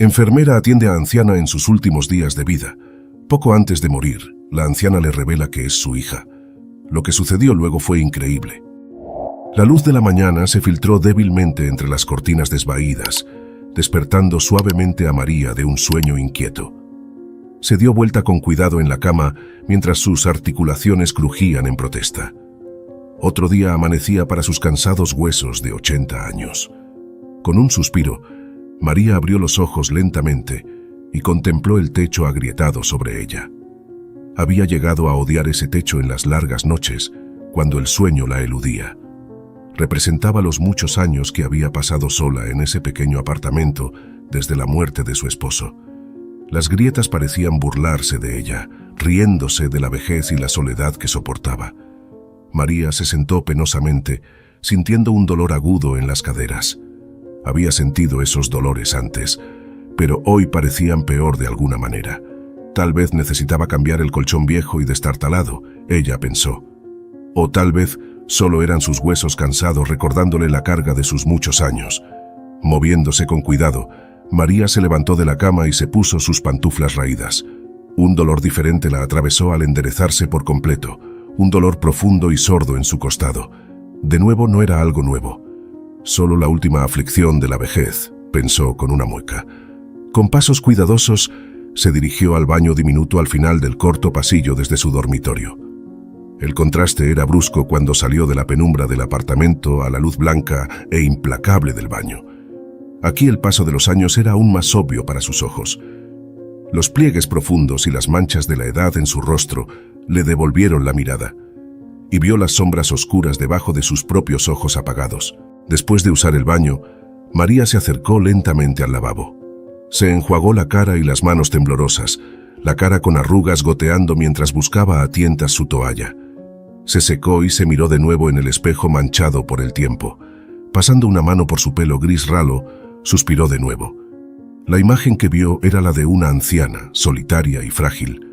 Enfermera atiende a anciana en sus últimos días de vida. Poco antes de morir, la anciana le revela que es su hija. Lo que sucedió luego fue increíble. La luz de la mañana se filtró débilmente entre las cortinas desvaídas, despertando suavemente a María de un sueño inquieto. Se dio vuelta con cuidado en la cama mientras sus articulaciones crujían en protesta. Otro día amanecía para sus cansados huesos de 80 años. Con un suspiro, María abrió los ojos lentamente y contempló el techo agrietado sobre ella. Había llegado a odiar ese techo en las largas noches, cuando el sueño la eludía. Representaba los muchos años que había pasado sola en ese pequeño apartamento desde la muerte de su esposo. Las grietas parecían burlarse de ella, riéndose de la vejez y la soledad que soportaba. María se sentó penosamente, sintiendo un dolor agudo en las caderas. Había sentido esos dolores antes, pero hoy parecían peor de alguna manera. Tal vez necesitaba cambiar el colchón viejo y destartalado, ella pensó. O tal vez solo eran sus huesos cansados recordándole la carga de sus muchos años. Moviéndose con cuidado, María se levantó de la cama y se puso sus pantuflas raídas. Un dolor diferente la atravesó al enderezarse por completo, un dolor profundo y sordo en su costado. De nuevo no era algo nuevo. Solo la última aflicción de la vejez, pensó con una mueca. Con pasos cuidadosos, se dirigió al baño diminuto al final del corto pasillo desde su dormitorio. El contraste era brusco cuando salió de la penumbra del apartamento a la luz blanca e implacable del baño. Aquí el paso de los años era aún más obvio para sus ojos. Los pliegues profundos y las manchas de la edad en su rostro le devolvieron la mirada, y vio las sombras oscuras debajo de sus propios ojos apagados. Después de usar el baño, María se acercó lentamente al lavabo. Se enjuagó la cara y las manos temblorosas, la cara con arrugas goteando mientras buscaba a tientas su toalla. Se secó y se miró de nuevo en el espejo manchado por el tiempo. Pasando una mano por su pelo gris ralo, suspiró de nuevo. La imagen que vio era la de una anciana, solitaria y frágil.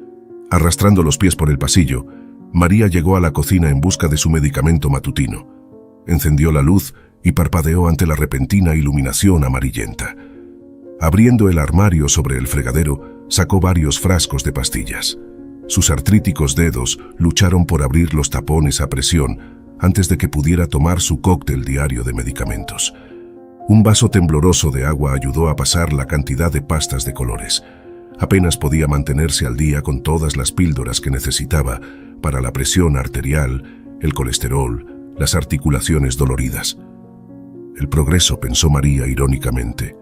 Arrastrando los pies por el pasillo, María llegó a la cocina en busca de su medicamento matutino. Encendió la luz y parpadeó ante la repentina iluminación amarillenta. Abriendo el armario sobre el fregadero, sacó varios frascos de pastillas. Sus artríticos dedos lucharon por abrir los tapones a presión antes de que pudiera tomar su cóctel diario de medicamentos. Un vaso tembloroso de agua ayudó a pasar la cantidad de pastas de colores. Apenas podía mantenerse al día con todas las píldoras que necesitaba para la presión arterial, el colesterol, las articulaciones doloridas. El progreso, pensó María irónicamente.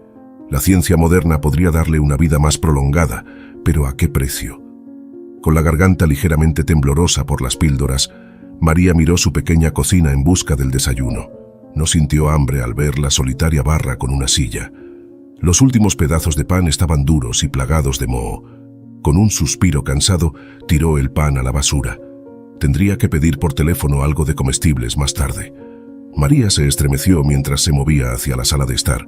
La ciencia moderna podría darle una vida más prolongada, pero ¿a qué precio? Con la garganta ligeramente temblorosa por las píldoras, María miró su pequeña cocina en busca del desayuno. No sintió hambre al ver la solitaria barra con una silla. Los últimos pedazos de pan estaban duros y plagados de moho. Con un suspiro cansado, tiró el pan a la basura. Tendría que pedir por teléfono algo de comestibles más tarde. María se estremeció mientras se movía hacia la sala de estar.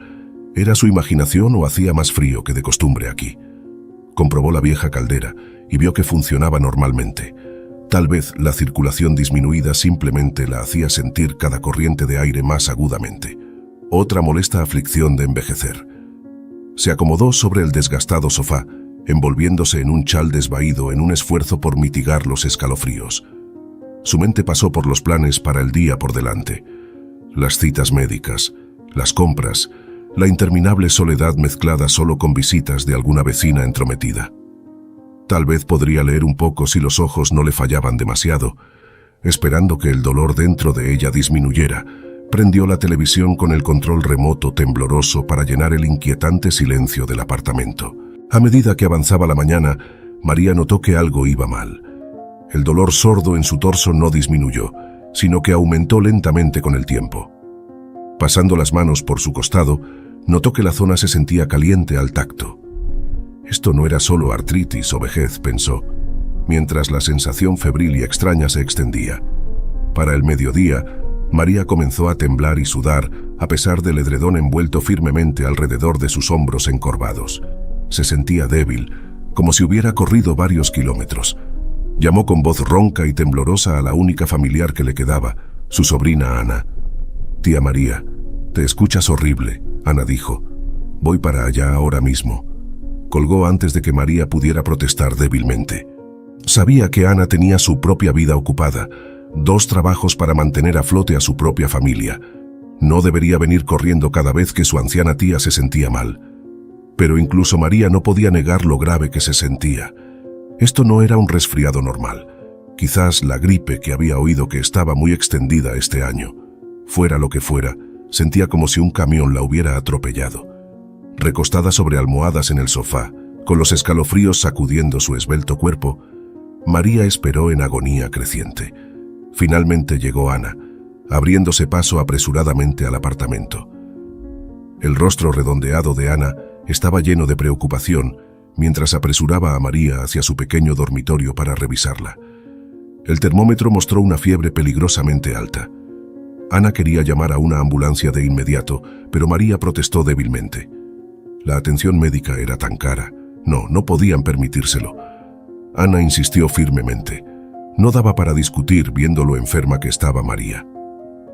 ¿Era su imaginación o hacía más frío que de costumbre aquí? Comprobó la vieja caldera y vio que funcionaba normalmente. Tal vez la circulación disminuida simplemente la hacía sentir cada corriente de aire más agudamente. Otra molesta aflicción de envejecer. Se acomodó sobre el desgastado sofá, envolviéndose en un chal desvaído en un esfuerzo por mitigar los escalofríos. Su mente pasó por los planes para el día por delante. Las citas médicas, las compras, la interminable soledad mezclada solo con visitas de alguna vecina entrometida. Tal vez podría leer un poco si los ojos no le fallaban demasiado. Esperando que el dolor dentro de ella disminuyera, prendió la televisión con el control remoto tembloroso para llenar el inquietante silencio del apartamento. A medida que avanzaba la mañana, María notó que algo iba mal. El dolor sordo en su torso no disminuyó, sino que aumentó lentamente con el tiempo. Pasando las manos por su costado, notó que la zona se sentía caliente al tacto. Esto no era solo artritis o vejez, pensó, mientras la sensación febril y extraña se extendía. Para el mediodía, María comenzó a temblar y sudar a pesar del edredón envuelto firmemente alrededor de sus hombros encorvados. Se sentía débil, como si hubiera corrido varios kilómetros. Llamó con voz ronca y temblorosa a la única familiar que le quedaba, su sobrina Ana. «Tía María, te escuchas horrible», Ana dijo. Voy para allá ahora mismo. Colgó antes de que María pudiera protestar débilmente. Sabía que Ana tenía su propia vida ocupada, 2 trabajos para mantener a flote a su propia familia. No debería venir corriendo cada vez que su anciana tía se sentía mal. Pero incluso María no podía negar lo grave que se sentía. Esto no era un resfriado normal. Quizás la gripe que había oído que estaba muy extendida este año. Fuera lo que fuera, sentía como si un camión la hubiera atropellado. Recostada sobre almohadas en el sofá, con los escalofríos sacudiendo su esbelto cuerpo, María esperó en agonía creciente. Finalmente llegó Ana, abriéndose paso apresuradamente al apartamento. El rostro redondeado de Ana estaba lleno de preocupación mientras apresuraba a María hacia su pequeño dormitorio para revisarla. El termómetro mostró una fiebre peligrosamente alta. Ana quería llamar a una ambulancia de inmediato, pero María protestó débilmente. La atención médica era tan cara. No podían permitírselo. Ana insistió firmemente. No daba para discutir viendo lo enferma que estaba María.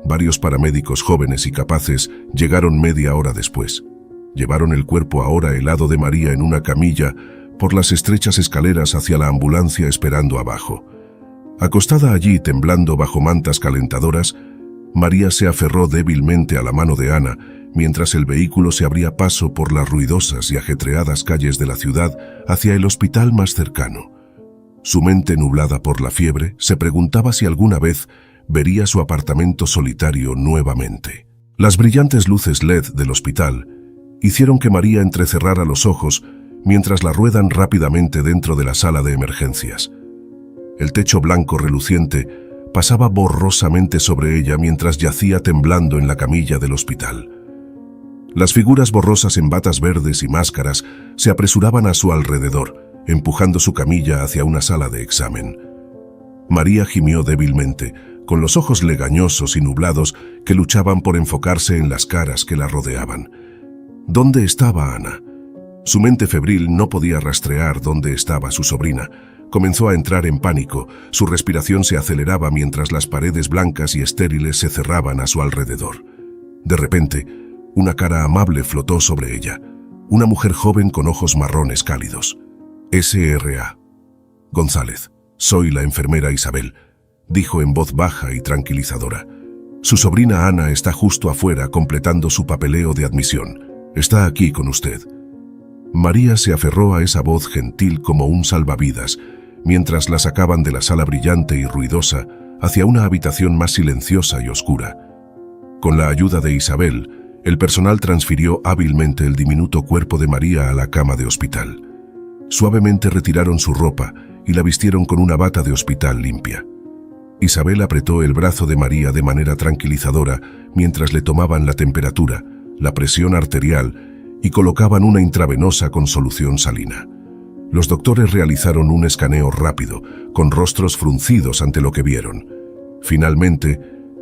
Varios paramédicos jóvenes y capaces llegaron media hora después. Llevaron el cuerpo ahora helado de María en una camilla por las estrechas escaleras hacia la ambulancia esperando abajo. Acostada allí temblando bajo mantas calentadoras, María se aferró débilmente a la mano de Ana mientras el vehículo se abría paso por las ruidosas y ajetreadas calles de la ciudad hacia el hospital más cercano. Su mente nublada por la fiebre se preguntaba si alguna vez vería su apartamento solitario nuevamente. Las brillantes luces LED del hospital hicieron que María entrecerrara los ojos mientras la ruedan rápidamente dentro de la sala de emergencias. El techo blanco reluciente pasaba borrosamente sobre ella mientras yacía temblando en la camilla del hospital. Las figuras borrosas en batas verdes y máscaras se apresuraban a su alrededor, empujando su camilla hacia una sala de examen. María gimió débilmente, con los ojos legañosos y nublados que luchaban por enfocarse en las caras que la rodeaban. ¿Dónde estaba Ana? Su mente febril no podía rastrear dónde estaba su sobrina. Comenzó a entrar en pánico, su respiración se aceleraba mientras las paredes blancas y estériles se cerraban a su alrededor. De repente, una cara amable flotó sobre ella, una mujer joven con ojos marrones cálidos. S.R.A. González, soy la enfermera Isabel, dijo en voz baja y tranquilizadora. Su sobrina Ana está justo afuera completando su papeleo de admisión. Está aquí con usted. María se aferró a esa voz gentil como un salvavidas, mientras la sacaban de la sala brillante y ruidosa hacia una habitación más silenciosa y oscura. Con la ayuda de Isabel, el personal transfirió hábilmente el diminuto cuerpo de María a la cama de hospital. Suavemente retiraron su ropa y la vistieron con una bata de hospital limpia. Isabel apretó el brazo de María de manera tranquilizadora mientras le tomaban la temperatura, la presión arterial y colocaban una intravenosa con solución salina. Los doctores realizaron un escaneo rápido, con rostros fruncidos ante lo que vieron. Finalmente,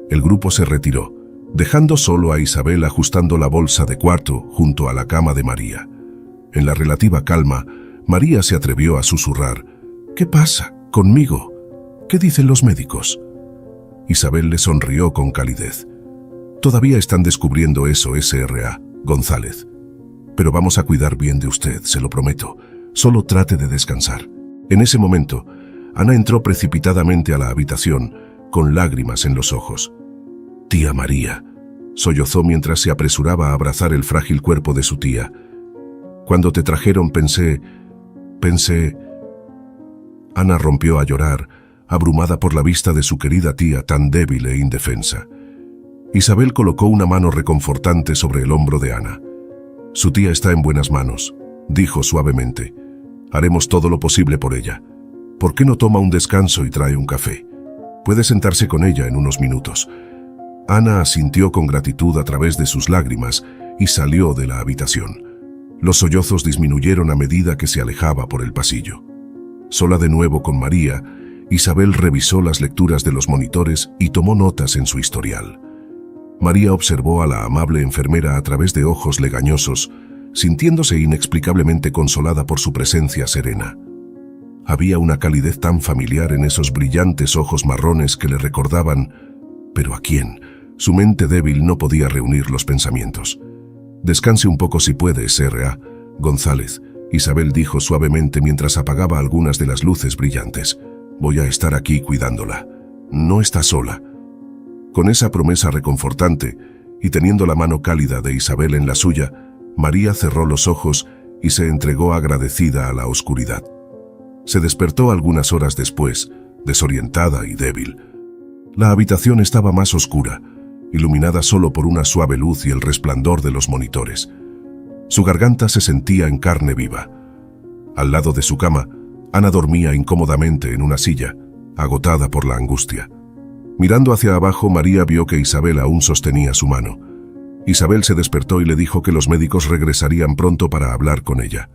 el grupo se retiró, dejando solo a Isabel ajustando la bolsa de cuarto junto a la cama de María. En la relativa calma, María se atrevió a susurrar: «¿Qué pasa? ¿Conmigo? ¿Qué dicen los médicos?» Isabel le sonrió con calidez. «Todavía están descubriendo eso, S.R.A. González. Pero vamos a cuidar bien de usted, se lo prometo. Solo trate de descansar». En ese momento, Ana entró precipitadamente a la habitación, con lágrimas en los ojos. «Tía María», sollozó mientras se apresuraba a abrazar el frágil cuerpo de su tía. «Cuando te trajeron pensé... Ana rompió a llorar, abrumada por la vista de su querida tía tan débil e indefensa. Isabel colocó una mano reconfortante sobre el hombro de Ana. «Su tía está en buenas manos», dijo suavemente. «Haremos todo lo posible por ella. ¿Por qué no toma un descanso y trae un café? Puede sentarse con ella en unos minutos». Ana asintió con gratitud a través de sus lágrimas y salió de la habitación. Los sollozos disminuyeron a medida que se alejaba por el pasillo. Sola de nuevo con María, Isabel revisó las lecturas de los monitores y tomó notas en su historial. María observó a la amable enfermera a través de ojos legañosos, sintiéndose inexplicablemente consolada por su presencia serena. Había una calidez tan familiar en esos brillantes ojos marrones que le recordaban... ¿Pero a quién? Su mente débil no podía reunir los pensamientos. Descanse un poco si puede, Sra. González, Isabel dijo suavemente mientras apagaba algunas de las luces brillantes. Voy a estar aquí cuidándola. No está sola. Con esa promesa reconfortante, y teniendo la mano cálida de Isabel en la suya, María cerró los ojos y se entregó agradecida a la oscuridad. Se despertó algunas horas después, desorientada y débil. La habitación estaba más oscura, iluminada solo por una suave luz y el resplandor de los monitores. Su garganta se sentía en carne viva. Al lado de su cama, Ana dormía incómodamente en una silla, agotada por la angustia. Mirando hacia abajo, María vio que Isabel aún sostenía su mano. Isabel se despertó y le dijo que los médicos regresarían pronto para hablar con ella.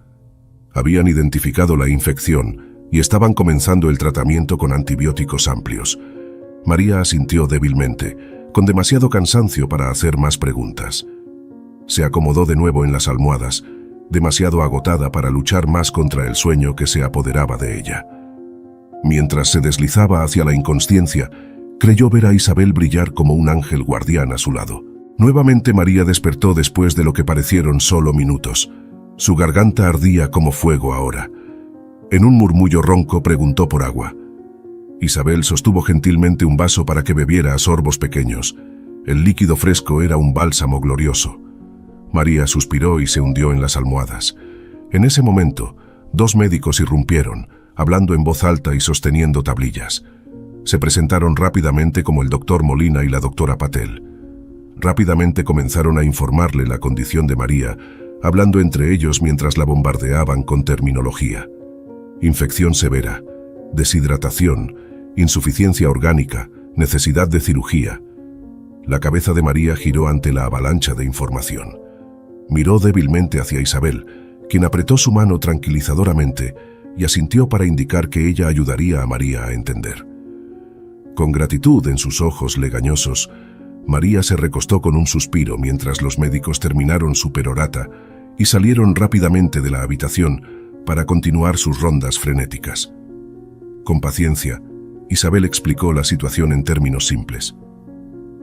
Habían identificado la infección y estaban comenzando el tratamiento con antibióticos amplios. María asintió débilmente, con demasiado cansancio para hacer más preguntas. Se acomodó de nuevo en las almohadas, demasiado agotada para luchar más contra el sueño que se apoderaba de ella. Mientras se deslizaba hacia la inconsciencia, creyó ver a Isabel brillar como un ángel guardián a su lado. Nuevamente María despertó después de lo que parecieron solo minutos. Su garganta ardía como fuego ahora. En un murmullo ronco preguntó por agua. Isabel sostuvo gentilmente un vaso para que bebiera a sorbos pequeños. El líquido fresco era un bálsamo glorioso. María suspiró y se hundió en las almohadas. En ese momento, dos médicos irrumpieron, hablando en voz alta y sosteniendo tablillas. Se presentaron rápidamente como el doctor Molina y la doctora Patel. Rápidamente comenzaron a informarle la condición de María, hablando entre ellos mientras la bombardeaban con terminología. Infección severa, deshidratación, insuficiencia orgánica, necesidad de cirugía. La cabeza de María giró ante la avalancha de información. Miró débilmente hacia Isabel, quien apretó su mano tranquilizadoramente y asintió para indicar que ella ayudaría a María a entender. Con gratitud en sus ojos legañosos, María se recostó con un suspiro mientras los médicos terminaron su perorata y salieron rápidamente de la habitación para continuar sus rondas frenéticas. Con paciencia, Isabel explicó la situación en términos simples.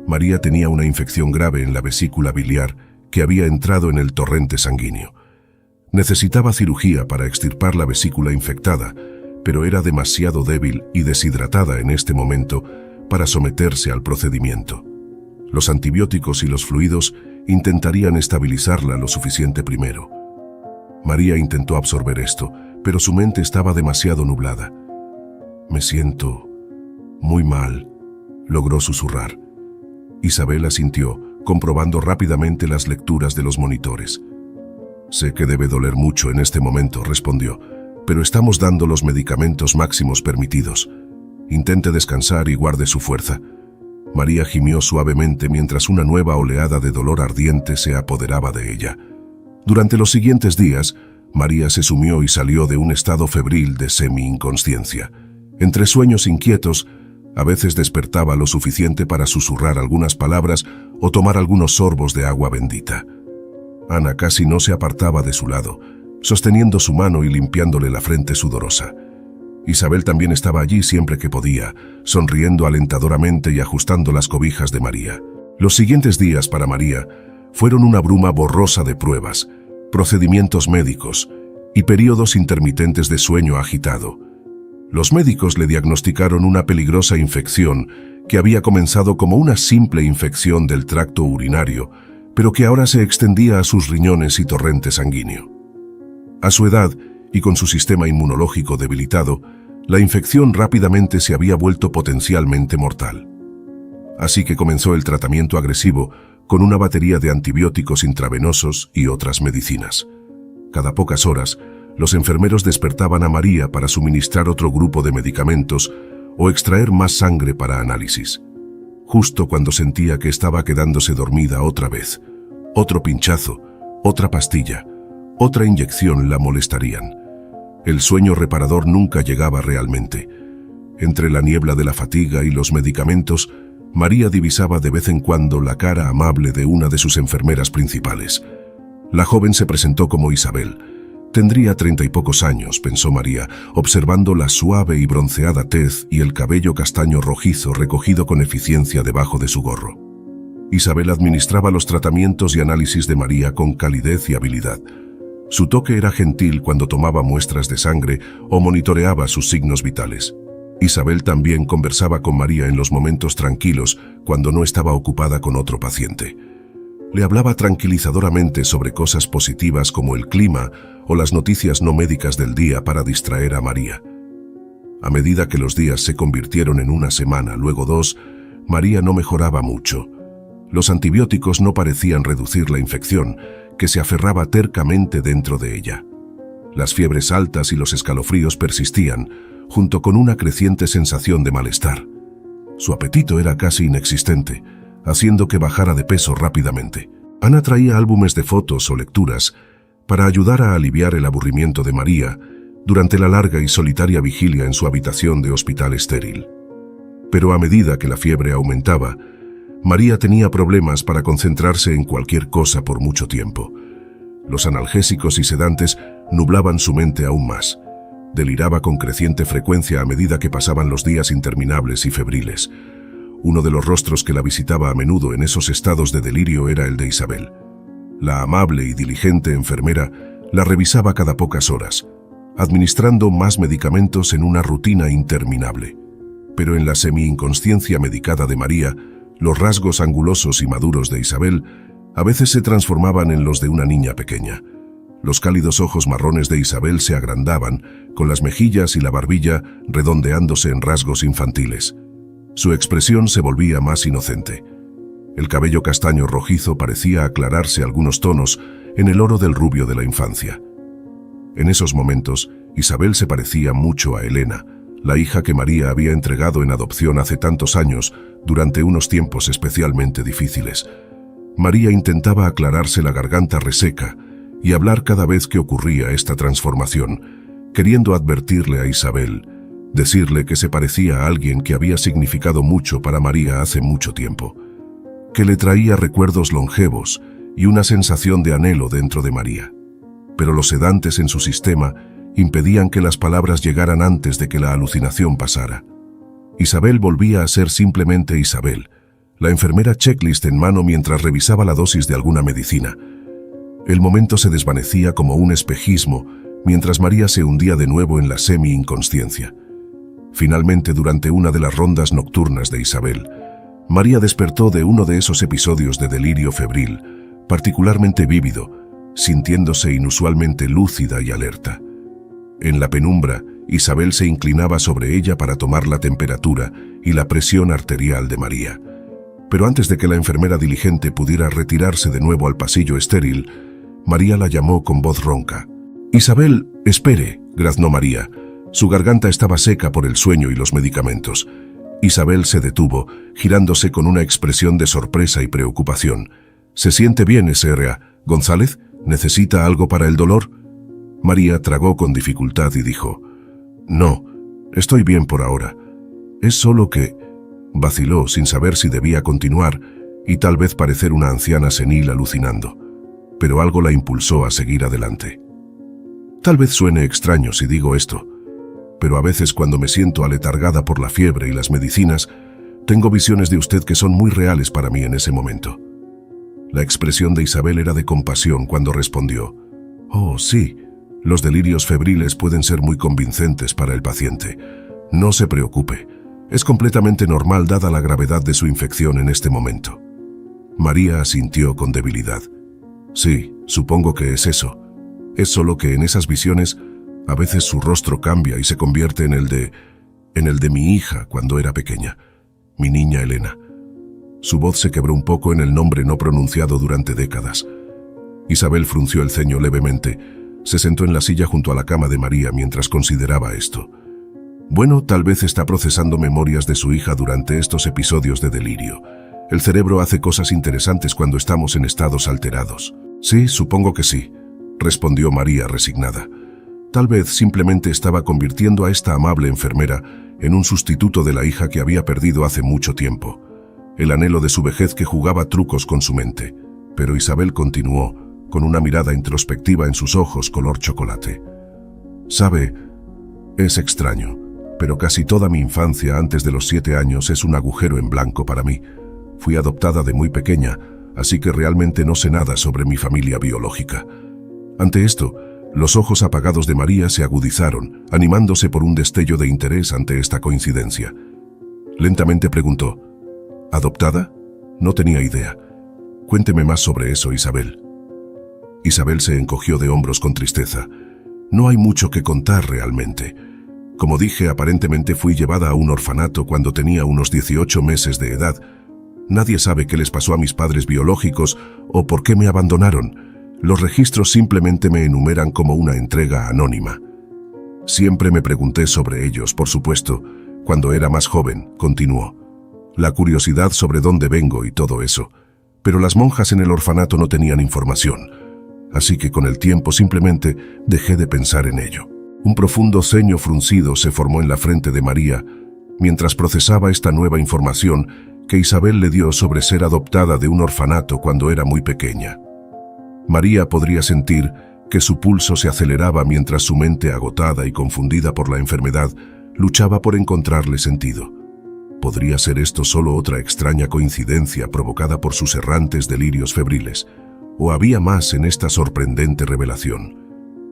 María tenía una infección grave en la vesícula biliar que había entrado en el torrente sanguíneo. Necesitaba cirugía para extirpar la vesícula infectada, pero era demasiado débil y deshidratada en este momento para someterse al procedimiento. Los antibióticos y los fluidos intentarían estabilizarla lo suficiente primero. María intentó absorber esto, pero su mente estaba demasiado nublada. «Me siento muy mal», logró susurrar. Isabel asintió, comprobando rápidamente las lecturas de los monitores. «Sé que debe doler mucho en este momento», respondió, «pero estamos dando los medicamentos máximos permitidos. Intente descansar y guarde su fuerza». María gimió suavemente mientras una nueva oleada de dolor ardiente se apoderaba de ella. Durante los siguientes días, María se sumió y salió de un estado febril de semi-inconsciencia. Entre sueños inquietos, a veces despertaba lo suficiente para susurrar algunas palabras o tomar algunos sorbos de agua bendita. Ana casi no se apartaba de su lado, sosteniendo su mano y limpiándole la frente sudorosa. Isabel también estaba allí siempre que podía, sonriendo alentadoramente y ajustando las cobijas de María. Los siguientes días para María fueron una bruma borrosa de pruebas, procedimientos médicos y períodos intermitentes de sueño agitado. Los médicos le diagnosticaron una peligrosa infección que había comenzado como una simple infección del tracto urinario, pero que ahora se extendía a sus riñones y torrente sanguíneo. A su edad, y con su sistema inmunológico debilitado, la infección rápidamente se había vuelto potencialmente mortal. Así que comenzó el tratamiento agresivo con una batería de antibióticos intravenosos y otras medicinas. Cada pocas horas, los enfermeros despertaban a María para suministrar otro grupo de medicamentos o extraer más sangre para análisis. Justo cuando sentía que estaba quedándose dormida otra vez, otro pinchazo, otra pastilla, otra inyección la molestarían. El sueño reparador nunca llegaba realmente. Entre la niebla de la fatiga y los medicamentos, María divisaba de vez en cuando la cara amable de una de sus enfermeras principales. La joven se presentó como Isabel. Tendría 30 y pocos años, pensó María, observando la suave y bronceada tez y el cabello castaño rojizo recogido con eficiencia debajo de su gorro. Isabel administraba los tratamientos y análisis de María con calidez y habilidad. Su toque era gentil cuando tomaba muestras de sangre o monitoreaba sus signos vitales. Isabel también conversaba con María en los momentos tranquilos cuando no estaba ocupada con otro paciente. Le hablaba tranquilizadoramente sobre cosas positivas como el clima o las noticias no médicas del día para distraer a María. A medida que los días se convirtieron en una semana, luego 2, María no mejoraba mucho. Los antibióticos no parecían reducir la infección, que se aferraba tercamente dentro de ella. Las fiebres altas y los escalofríos persistían, junto con una creciente sensación de malestar. Su apetito era casi inexistente, haciendo que bajara de peso rápidamente. Ana traía álbumes de fotos o lecturas para ayudar a aliviar el aburrimiento de María durante la larga y solitaria vigilia en su habitación de hospital estéril. Pero a medida que la fiebre aumentaba, María tenía problemas para concentrarse en cualquier cosa por mucho tiempo. Los analgésicos y sedantes nublaban su mente aún más. Deliraba con creciente frecuencia a medida que pasaban los días interminables y febriles. Uno de los rostros que la visitaba a menudo en esos estados de delirio era el de Isabel. La amable y diligente enfermera la revisaba cada pocas horas, administrando más medicamentos en una rutina interminable. Pero en la semi-inconsciencia medicada de María, los rasgos angulosos y maduros de Isabel a veces se transformaban en los de una niña pequeña. Los cálidos ojos marrones de Isabel se agrandaban, con las mejillas y la barbilla redondeándose en rasgos infantiles. Su expresión se volvía más inocente. El cabello castaño rojizo parecía aclararse algunos tonos en el oro del rubio de la infancia. En esos momentos, Isabel se parecía mucho a Elena, la hija que María había entregado en adopción hace tantos años, durante unos tiempos especialmente difíciles. María intentaba aclararse la garganta reseca y hablar cada vez que ocurría esta transformación, queriendo advertirle a Isabel, decirle que se parecía a alguien que había significado mucho para María hace mucho tiempo, que le traía recuerdos longevos y una sensación de anhelo dentro de María. Pero los sedantes en su sistema impedían que las palabras llegaran antes de que la alucinación pasara. Isabel volvía a ser simplemente Isabel, la enfermera checklist en mano mientras revisaba la dosis de alguna medicina. El momento se desvanecía como un espejismo mientras María se hundía de nuevo en la semi-inconsciencia. Finalmente, durante una de las rondas nocturnas de Isabel, María despertó de uno de esos episodios de delirio febril, particularmente vívido, sintiéndose inusualmente lúcida y alerta. En la penumbra, Isabel se inclinaba sobre ella para tomar la temperatura y la presión arterial de María. Pero antes de que la enfermera diligente pudiera retirarse de nuevo al pasillo estéril, María la llamó con voz ronca. «Isabel, espere», graznó María. Su garganta estaba seca por el sueño y los medicamentos. Isabel se detuvo, girándose con una expresión de sorpresa y preocupación. «¿Se siente bien, S.R.A. González? ¿Necesita algo para el dolor?» María tragó con dificultad y dijo, «No, estoy bien por ahora. Es solo que...» Vaciló sin saber si debía continuar y tal vez parecer una anciana senil alucinando. Pero algo la impulsó a seguir adelante. Tal vez suene extraño si digo esto, pero a veces cuando me siento aletargada por la fiebre y las medicinas, tengo visiones de usted que son muy reales para mí en ese momento. La expresión de Isabel era de compasión cuando respondió, «Oh, sí, los delirios febriles pueden ser muy convincentes para el paciente. No se preocupe, es completamente normal dada la gravedad de su infección en este momento». María asintió con debilidad. «Sí, supongo que es eso. Es solo que en esas visiones a veces su rostro cambia y se convierte en el de mi hija cuando era pequeña, mi niña Elena». Su voz se quebró un poco en el nombre no pronunciado durante décadas. Isabel frunció el ceño levemente. Se sentó en la silla junto a la cama de María mientras consideraba esto. Bueno, tal vez está procesando memorias de su hija durante estos episodios de delirio. El cerebro hace cosas interesantes cuando estamos en estados alterados. Sí, supongo que sí, respondió María resignada. Tal vez simplemente estaba convirtiendo a esta amable enfermera en un sustituto de la hija que había perdido hace mucho tiempo. El anhelo de su vejez que jugaba trucos con su mente. Pero Isabel continuó, con una mirada introspectiva en sus ojos color chocolate. «Sabe, es extraño, pero casi toda mi infancia antes de los 7 años es un agujero en blanco para mí. Fui adoptada de muy pequeña, así que realmente no sé nada sobre mi familia biológica. Ante esto, los ojos apagados de María se agudizaron, animándose por un destello de interés ante esta coincidencia. Lentamente preguntó, ¿adoptada? No tenía idea. Cuénteme más sobre eso, Isabel. Isabel se encogió de hombros con tristeza. No hay mucho que contar realmente. Como dije, aparentemente fui llevada a un orfanato cuando tenía unos 18 meses de edad. Nadie sabe qué les pasó a mis padres biológicos o por qué me abandonaron. Los registros simplemente me enumeran como una entrega anónima. Siempre me pregunté sobre ellos, por supuesto, cuando era más joven, continuó. La curiosidad sobre dónde vengo y todo eso. Pero las monjas en el orfanato no tenían información. Así que con el tiempo simplemente dejé de pensar en ello. Un profundo ceño fruncido se formó en la frente de María mientras procesaba esta nueva información que Isabel le dio sobre ser adoptada de un orfanato cuando era muy pequeña. María podría sentir que su pulso se aceleraba mientras su mente, agotada y confundida por la enfermedad, luchaba por encontrarle sentido. ¿Podría ser esto solo otra extraña coincidencia provocada por sus errantes delirios febriles? ¿O había más en esta sorprendente revelación?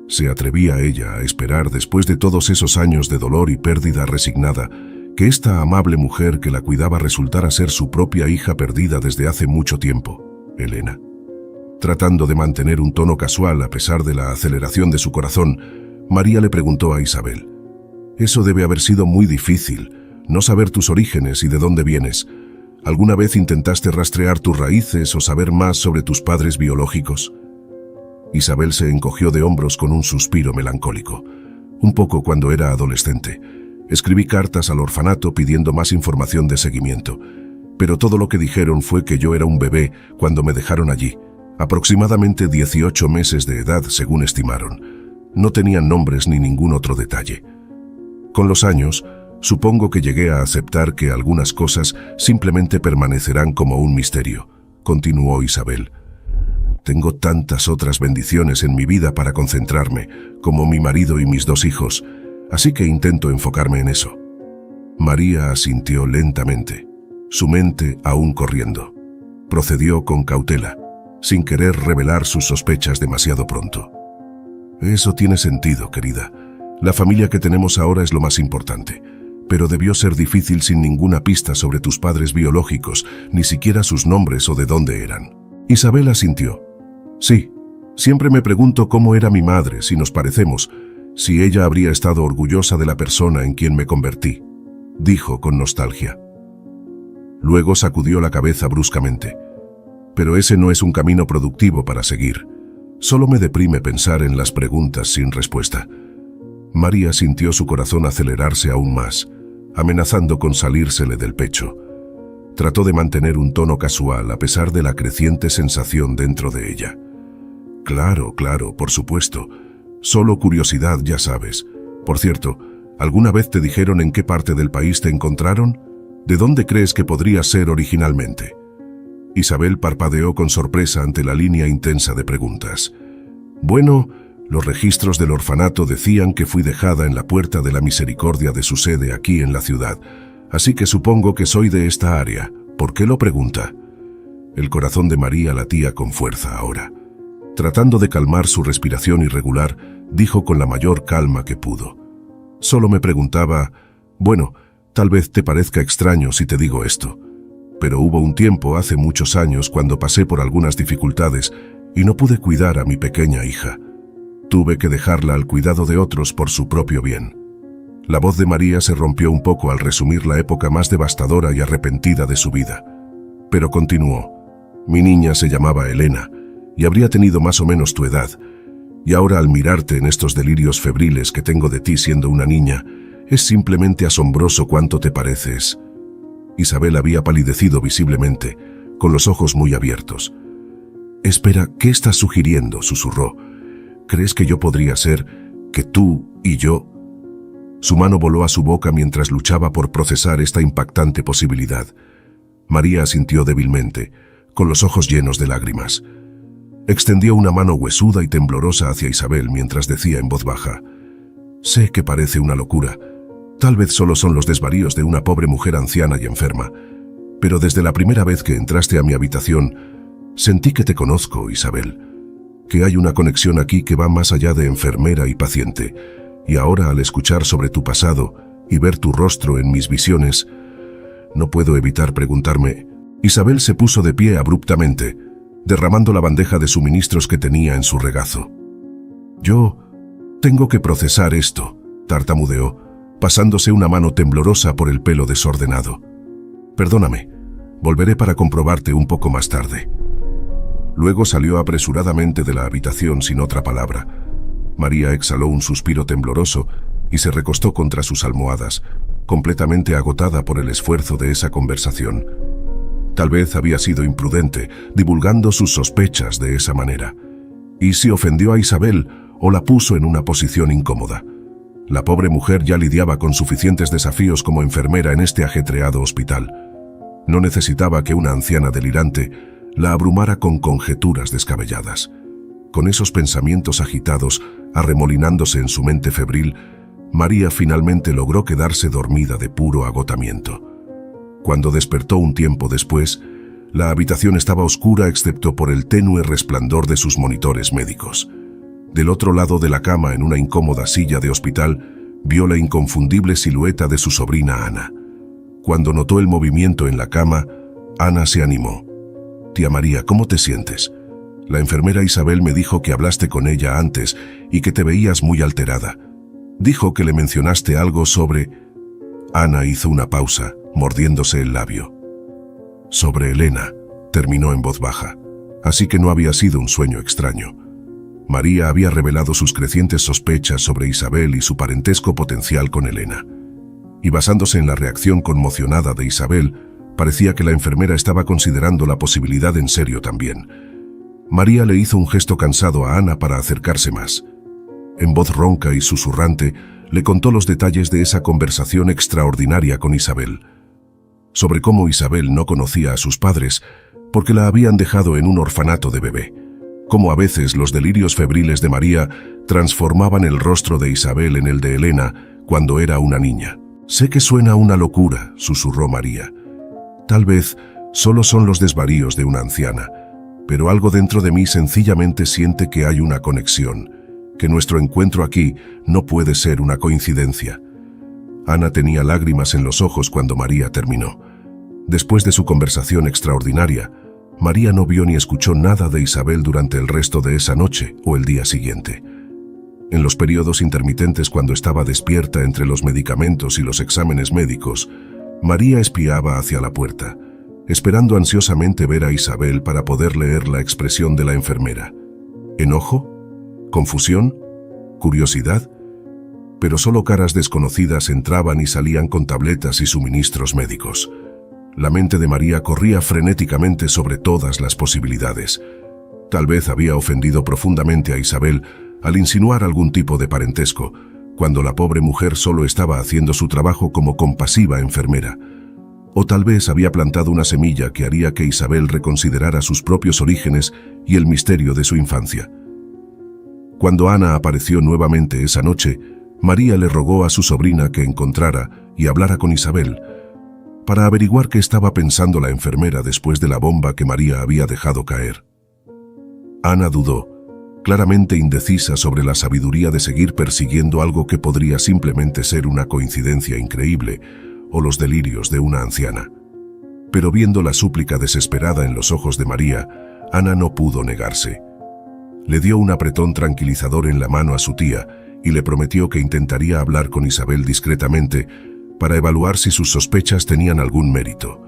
¿Se atrevía ella a esperar, después de todos esos años de dolor y pérdida resignada, que esta amable mujer que la cuidaba resultara ser su propia hija perdida desde hace mucho tiempo, Elena? Tratando de mantener un tono casual a pesar de la aceleración de su corazón, María le preguntó a Isabel, «Eso debe haber sido muy difícil, no saber tus orígenes y de dónde vienes. ¿Alguna vez intentaste rastrear tus raíces o saber más sobre tus padres biológicos?» Isabel se encogió de hombros con un suspiro melancólico. Un poco cuando era adolescente. Escribí cartas al orfanato pidiendo más información de seguimiento, pero todo lo que dijeron fue que yo era un bebé cuando me dejaron allí, aproximadamente 18 meses de edad según estimaron. No tenían nombres ni ningún otro detalle. Con los años, supongo que llegué a aceptar que algunas cosas simplemente permanecerán como un misterio, continuó Isabel. Tengo tantas otras bendiciones en mi vida para concentrarme, como mi marido y mis 2 hijos, así que intento enfocarme en eso. María asintió lentamente, su mente aún corriendo. Procedió con cautela, sin querer revelar sus sospechas demasiado pronto. Eso tiene sentido, querida. La familia que tenemos ahora es lo más importante, pero debió ser difícil sin ninguna pista sobre tus padres biológicos, ni siquiera sus nombres o de dónde eran. Isabel asintió. Sí, siempre me pregunto cómo era mi madre, si nos parecemos, si ella habría estado orgullosa de la persona en quien me convertí, dijo con nostalgia. Luego sacudió la cabeza bruscamente. Pero ese no es un camino productivo para seguir. Solo me deprime pensar en las preguntas sin respuesta. María sintió su corazón acelerarse aún más, amenazando con salírsele del pecho. Trató de mantener un tono casual a pesar de la creciente sensación dentro de ella. Claro, por supuesto. Solo curiosidad, ya sabes. Por cierto, ¿alguna vez te dijeron en qué parte del país te encontraron? ¿De dónde crees que podría ser originalmente? Isabel parpadeó con sorpresa ante la línea intensa de preguntas. Bueno, los registros del orfanato decían que fui dejada en la Puerta de la Misericordia de su sede aquí en la ciudad, así que supongo que soy de esta área. ¿Por qué lo pregunta? El corazón de María latía con fuerza ahora. Tratando de calmar su respiración irregular, dijo con la mayor calma que pudo. Solo me preguntaba, bueno, tal vez te parezca extraño si te digo esto, pero hubo un tiempo hace muchos años cuando pasé por algunas dificultades y no pude cuidar a mi pequeña hija. Tuve que dejarla al cuidado de otros por su propio bien. La voz de María se rompió un poco al resumir la época más devastadora y arrepentida de su vida. Pero continuó. Mi niña se llamaba Elena y habría tenido más o menos tu edad. Y ahora al mirarte en estos delirios febriles que tengo de ti siendo una niña, es simplemente asombroso cuánto te pareces. Isabel había palidecido visiblemente, con los ojos muy abiertos. Espera, ¿qué estás sugiriendo?, susurró. ¿Crees que yo podría ser, que tú y yo? Su mano voló a su boca mientras luchaba por procesar esta impactante posibilidad. María asintió débilmente, con los ojos llenos de lágrimas. Extendió una mano huesuda y temblorosa hacia Isabel mientras decía en voz baja: «Sé que parece una locura. Tal vez solo son los desvaríos de una pobre mujer anciana y enferma. pero desde la primera vez que entraste a mi habitación, sentí que te conozco, Isabel, que hay una conexión aquí que va más allá de enfermera y paciente, y ahora al escuchar sobre tu pasado y ver tu rostro en mis visiones, no puedo evitar preguntarme. Isabel se puso de pie abruptamente, derramando la bandeja de suministros que tenía en su regazo. Yo tengo que procesar esto, tartamudeó, pasándose una mano temblorosa por el pelo desordenado. Perdóname, volveré para comprobarte un poco más tarde. Luego salió apresuradamente de la habitación sin otra palabra. María exhaló un suspiro tembloroso y se recostó contra sus almohadas, completamente agotada por el esfuerzo de esa conversación. Tal vez había sido imprudente, divulgando sus sospechas de esa manera. ¿Y si ofendió a Isabel o la puso en una posición incómoda? La pobre mujer ya lidiaba con suficientes desafíos como enfermera en este ajetreado hospital. No necesitaba que una anciana delirante la abrumara con conjeturas descabelladas. Con esos pensamientos agitados, arremolinándose en su mente febril, María finalmente logró quedarse dormida de puro agotamiento. Cuando despertó un tiempo después, la habitación estaba oscura excepto por el tenue resplandor de sus monitores médicos. Del otro lado de la cama, en una incómoda silla de hospital, vio la inconfundible silueta de su sobrina Ana. Cuando notó el movimiento en la cama, Ana se animó. «Tía María, ¿cómo te sientes? La enfermera Isabel me dijo que hablaste con ella antes y que te veías muy alterada. Dijo que le mencionaste algo sobre...» Ana hizo una pausa, mordiéndose el labio. «Sobre Elena», terminó en voz baja. Así que no había sido un sueño extraño. María había revelado sus crecientes sospechas sobre Isabel y su parentesco potencial con Elena. Y basándose en la reacción conmocionada de Isabel, parecía que la enfermera estaba considerando la posibilidad en serio también. María le hizo un gesto cansado a Ana para acercarse más. En voz ronca y susurrante, le contó los detalles de esa conversación extraordinaria con Isabel. Sobre cómo Isabel no conocía a sus padres porque la habían dejado en un orfanato de bebé. Cómo a veces los delirios febriles de María transformaban el rostro de Isabel en el de Elena cuando era una niña. «Sé que suena una locura», susurró María. «Tal vez solo son los desvaríos de una anciana, pero algo dentro de mí sencillamente siente que hay una conexión, que nuestro encuentro aquí no puede ser una coincidencia». Ana tenía lágrimas en los ojos cuando María terminó. Después de su conversación extraordinaria, María no vio ni escuchó nada de Isabel durante el resto de esa noche o el día siguiente. En los periodos intermitentes cuando estaba despierta entre los medicamentos y los exámenes médicos, María espiaba hacia la puerta, esperando ansiosamente ver a Isabel para poder leer la expresión de la enfermera. ¿Enojo? ¿Confusión? ¿Curiosidad? Pero solo caras desconocidas entraban y salían con tabletas y suministros médicos. La mente de María corría frenéticamente sobre todas las posibilidades. Tal vez había ofendido profundamente a Isabel al insinuar algún tipo de parentesco, cuando la pobre mujer solo estaba haciendo su trabajo como compasiva enfermera. O tal vez había plantado una semilla que haría que Isabel reconsiderara sus propios orígenes y el misterio de su infancia. Cuando Ana apareció nuevamente esa noche, María le rogó a su sobrina que encontrara y hablara con Isabel, para averiguar qué estaba pensando la enfermera después de la bomba que María había dejado caer. Ana dudó, claramente indecisa sobre la sabiduría de seguir persiguiendo algo que podría simplemente ser una coincidencia increíble o los delirios de una anciana. Pero viendo la súplica desesperada en los ojos de María, Ana no pudo negarse. Le dio un apretón tranquilizador en la mano a su tía y le prometió que intentaría hablar con Isabel discretamente para evaluar si sus sospechas tenían algún mérito.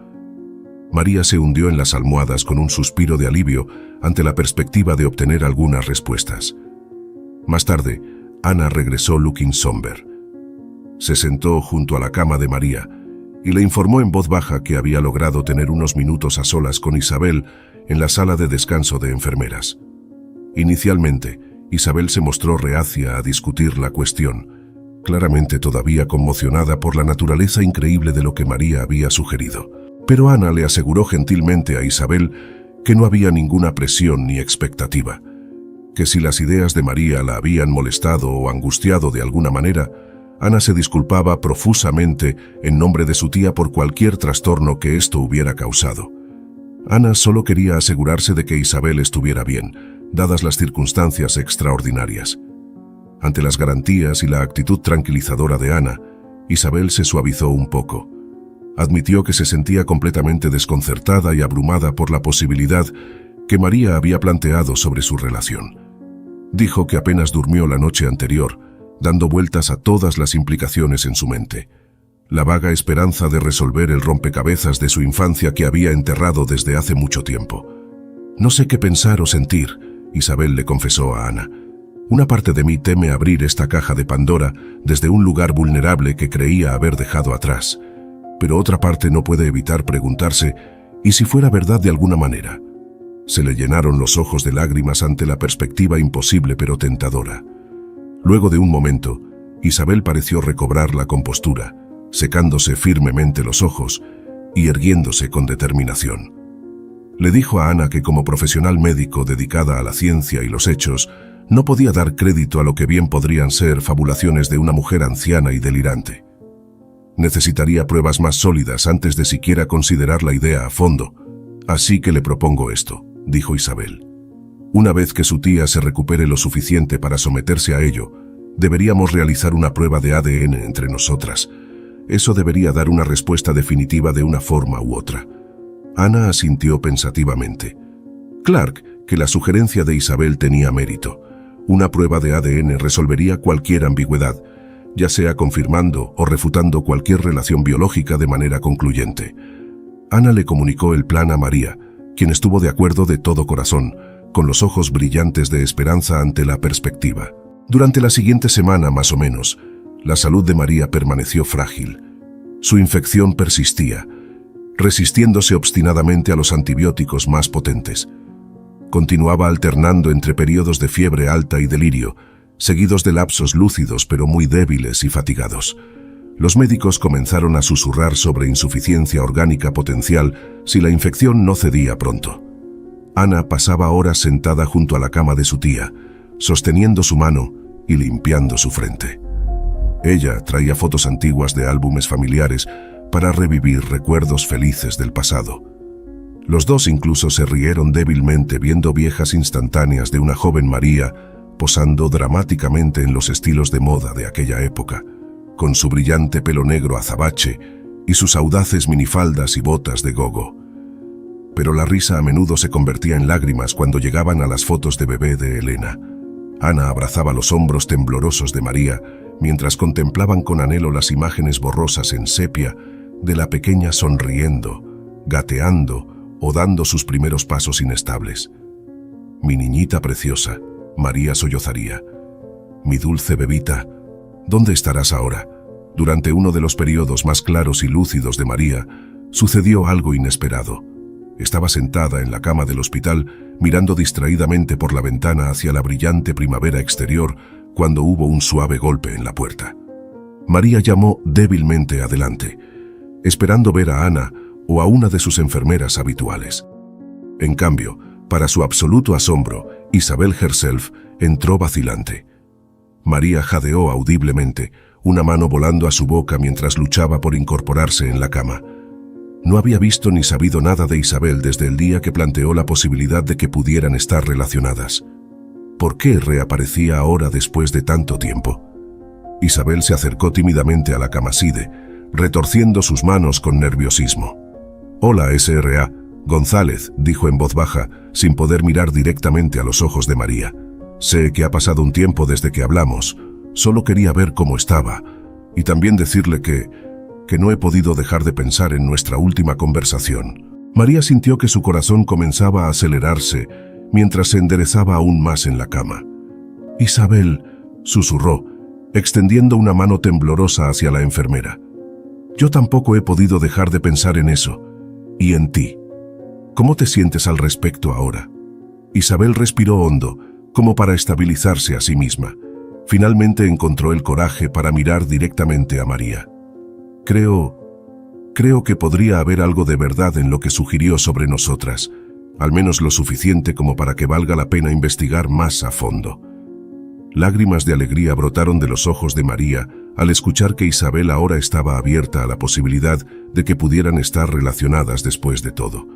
María se hundió en las almohadas con un suspiro de alivio ante la perspectiva de obtener algunas respuestas. Más tarde, Ana regresó looking somber. Se sentó junto a la cama de María y le informó en voz baja que había logrado tener unos minutos a solas con Isabel en la sala de descanso de enfermeras. Inicialmente, Isabel se mostró reacia a discutir la cuestión, claramente todavía conmocionada por la naturaleza increíble de lo que María había sugerido. Pero Ana le aseguró gentilmente a Isabel que no había ninguna presión ni expectativa, que si las ideas de María la habían molestado o angustiado de alguna manera, Ana se disculpaba profusamente en nombre de su tía por cualquier trastorno que esto hubiera causado. Ana solo quería asegurarse de que Isabel estuviera bien, dadas las circunstancias extraordinarias. Ante las garantías y la actitud tranquilizadora de Ana, Isabel se suavizó un poco. Admitió que se sentía completamente desconcertada y abrumada por la posibilidad que María había planteado sobre su relación. Dijo que apenas durmió la noche anterior, dando vueltas a todas las implicaciones en su mente. La vaga esperanza de resolver el rompecabezas de su infancia que había enterrado desde hace mucho tiempo. «No sé qué pensar o sentir», Isabel le confesó a Ana. «Una parte de mí teme abrir esta caja de Pandora desde un lugar vulnerable que creía haber dejado atrás. Pero otra parte no puede evitar preguntarse, ¿y si fuera verdad de alguna manera?». Se le llenaron los ojos de lágrimas ante la perspectiva imposible pero tentadora. Luego de un momento, Isabel pareció recobrar la compostura, secándose firmemente los ojos y erguiéndose con determinación. Le dijo a Ana que como profesional médico dedicada a la ciencia y los hechos, no podía dar crédito a lo que bien podrían ser fabulaciones de una mujer anciana y delirante. Necesitaría pruebas más sólidas antes de siquiera considerar la idea a fondo. «Así que le propongo esto», dijo Isabel. «Una vez que su tía se recupere lo suficiente para someterse a ello, deberíamos realizar una prueba de ADN entre nosotras. Eso debería dar una respuesta definitiva de una forma u otra». Ana asintió pensativamente. Clark, que la sugerencia de Isabel tenía mérito. Una prueba de ADN resolvería cualquier ambigüedad, ya sea confirmando o refutando cualquier relación biológica de manera concluyente. Ana le comunicó el plan a María, quien estuvo de acuerdo de todo corazón, con los ojos brillantes de esperanza ante la perspectiva. Durante la siguiente semana, más o menos, la salud de María permaneció frágil. Su infección persistía, resistiéndose obstinadamente a los antibióticos más potentes. Continuaba alternando entre periodos de fiebre alta y delirio, seguidos de lapsos lúcidos pero muy débiles y fatigados. Los médicos comenzaron a susurrar sobre insuficiencia orgánica potencial si la infección no cedía pronto. Ana pasaba horas sentada junto a la cama de su tía, sosteniendo su mano y limpiando su frente. Ella traía fotos antiguas de álbumes familiares para revivir recuerdos felices del pasado. Los dos incluso se rieron débilmente viendo viejas instantáneas de una joven María posando dramáticamente en los estilos de moda de aquella época, con su brillante pelo negro azabache y sus audaces minifaldas y botas de gogo. Pero la risa a menudo se convertía en lágrimas cuando llegaban a las fotos de bebé de Elena. Ana abrazaba los hombros temblorosos de María mientras contemplaban con anhelo las imágenes borrosas en sepia de la pequeña sonriendo, gateando o dando sus primeros pasos inestables. «Mi niñita preciosa», María sollozaría. «Mi dulce bebita, ¿dónde estarás ahora?». Durante uno de los periodos más claros y lúcidos de María, sucedió algo inesperado. Estaba sentada en la cama del hospital, mirando distraídamente por la ventana hacia la brillante primavera exterior, cuando hubo un suave golpe en la puerta. María llamó débilmente adelante, esperando ver a Ana o a una de sus enfermeras habituales. En cambio, para su absoluto asombro, Isabel herself entró vacilante. María jadeó audiblemente, una mano volando a su boca mientras luchaba por incorporarse en la cama. No había visto ni sabido nada de Isabel desde el día que planteó la posibilidad de que pudieran estar relacionadas. ¿Por qué reaparecía ahora después de tanto tiempo? Isabel se acercó tímidamente a la camaside, retorciendo sus manos con nerviosismo. «Hola, S.R.A. González», dijo en voz baja, sin poder mirar directamente a los ojos de María. «Sé que ha pasado un tiempo desde que hablamos. Solo quería ver cómo estaba. Y también decirle que no he podido dejar de pensar en nuestra última conversación». María sintió que su corazón comenzaba a acelerarse mientras se enderezaba aún más en la cama. «Isabel», susurró, extendiendo una mano temblorosa hacia la enfermera. «Yo tampoco he podido dejar de pensar en eso. Y en ti. ¿Cómo te sientes al respecto ahora?». Isabel respiró hondo, como para estabilizarse a sí misma. Finalmente encontró el coraje para mirar directamente a María. Creo que podría haber algo de verdad en lo que sugirió sobre nosotras, al menos lo suficiente como para que valga la pena investigar más a fondo». Lágrimas de alegría brotaron de los ojos de María al escuchar que Isabel ahora estaba abierta a la posibilidad de que pudieran estar relacionadas después de todo.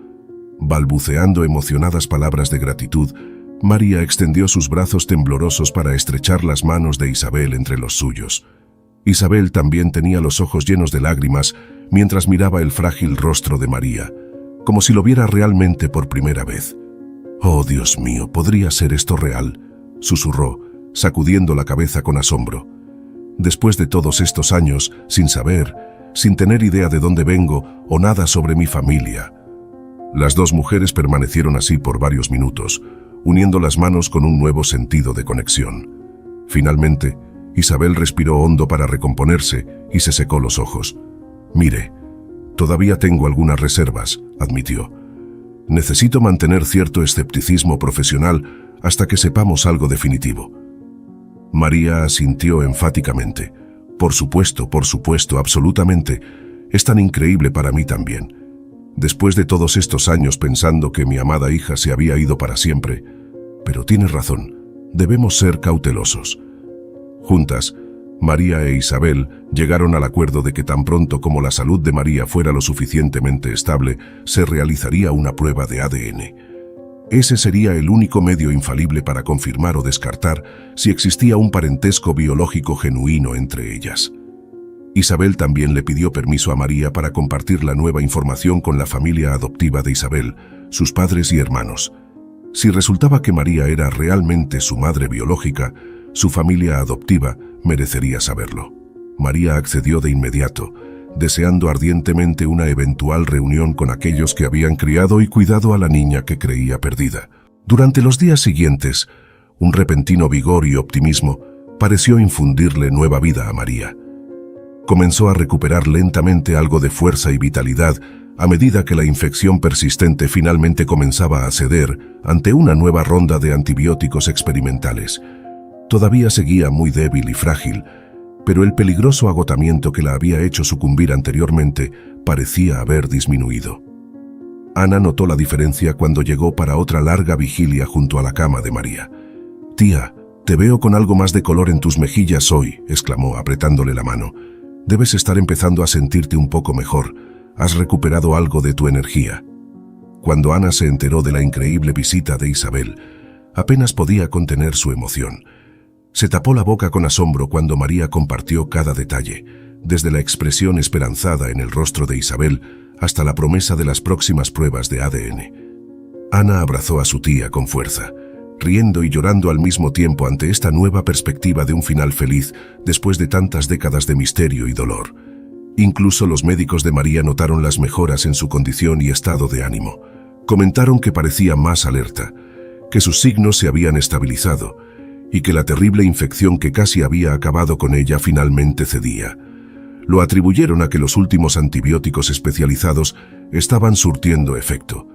Balbuceando emocionadas palabras de gratitud, María extendió sus brazos temblorosos para estrechar las manos de Isabel entre los suyos. Isabel también tenía los ojos llenos de lágrimas mientras miraba el frágil rostro de María, como si lo viera realmente por primera vez. «Oh, Dios mío, ¿podría ser esto real?», susurró, sacudiendo la cabeza con asombro. «Después de todos estos años, sin saber, sin tener idea de dónde vengo o nada sobre mi familia». Las dos mujeres permanecieron así por varios minutos, uniendo las manos con un nuevo sentido de conexión. Finalmente, Isabel respiró hondo para recomponerse y se secó los ojos. «Mire, todavía tengo algunas reservas», admitió. «Necesito mantener cierto escepticismo profesional hasta que sepamos algo definitivo». María asintió enfáticamente. Por supuesto, absolutamente. Es tan increíble para mí también. Después de todos estos años pensando que mi amada hija se había ido para siempre. Pero tienes razón, debemos ser cautelosos». Juntas, María e Isabel llegaron al acuerdo de que tan pronto como la salud de María fuera lo suficientemente estable, se realizaría una prueba de ADN. Ese sería el único medio infalible para confirmar o descartar si existía un parentesco biológico genuino entre ellas. Isabel también le pidió permiso a María para compartir la nueva información con la familia adoptiva de Isabel, sus padres y hermanos. Si resultaba que María era realmente su madre biológica, su familia adoptiva merecería saberlo. María accedió de inmediato, deseando ardientemente una eventual reunión con aquellos que habían criado y cuidado a la niña que creía perdida. Durante los días siguientes, un repentino vigor y optimismo pareció infundirle nueva vida a María. Comenzó a recuperar lentamente algo de fuerza y vitalidad a medida que la infección persistente finalmente comenzaba a ceder ante una nueva ronda de antibióticos experimentales. Todavía seguía muy débil y frágil, pero el peligroso agotamiento que la había hecho sucumbir anteriormente parecía haber disminuido. Ana notó la diferencia cuando llegó para otra larga vigilia junto a la cama de María. «Tía, te veo con algo más de color en tus mejillas hoy», exclamó apretándole la mano. «Debes estar empezando a sentirte un poco mejor. Has recuperado algo de tu energía». Cuando Ana se enteró de la increíble visita de Isabel, apenas podía contener su emoción. Se tapó la boca con asombro cuando María compartió cada detalle, desde la expresión esperanzada en el rostro de Isabel hasta la promesa de las próximas pruebas de ADN. Ana abrazó a su tía con fuerza, riendo y llorando al mismo tiempo ante esta nueva perspectiva de un final feliz después de tantas décadas de misterio y dolor. Incluso los médicos de María notaron las mejoras en su condición y estado de ánimo. Comentaron que parecía más alerta, que sus signos se habían estabilizado y que la terrible infección que casi había acabado con ella finalmente cedía. Lo atribuyeron a que los últimos antibióticos especializados estaban surtiendo efecto.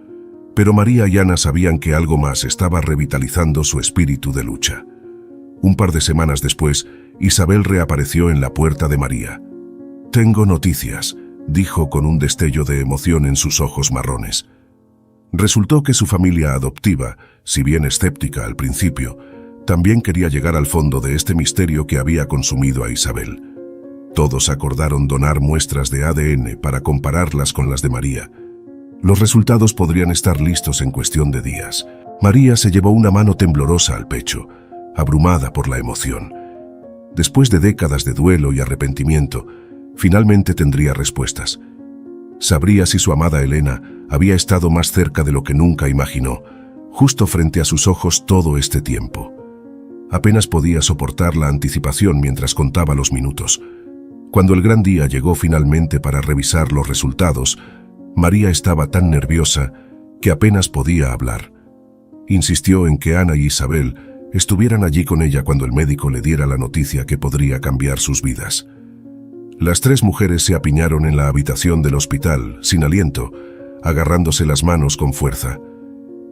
Pero María y Ana sabían que algo más estaba revitalizando su espíritu de lucha. Un par de semanas después, Isabel reapareció en la puerta de María. «Tengo noticias», dijo con un destello de emoción en sus ojos marrones. Resultó que su familia adoptiva, si bien escéptica al principio, también quería llegar al fondo de este misterio que había consumido a Isabel. Todos acordaron donar muestras de ADN para compararlas con las de María. Los resultados podrían estar listos en cuestión de días. María se llevó una mano temblorosa al pecho, abrumada por la emoción. Después de décadas de duelo y arrepentimiento, finalmente tendría respuestas. Sabría si su amada Elena había estado más cerca de lo que nunca imaginó, justo frente a sus ojos todo este tiempo. Apenas podía soportar la anticipación mientras contaba los minutos. Cuando el gran día llegó finalmente para revisar los resultados, María estaba tan nerviosa que apenas podía hablar. Insistió en que Ana y Isabel estuvieran allí con ella cuando el médico le diera la noticia que podría cambiar sus vidas. Las tres mujeres se apiñaron en la habitación del hospital, sin aliento, agarrándose las manos con fuerza.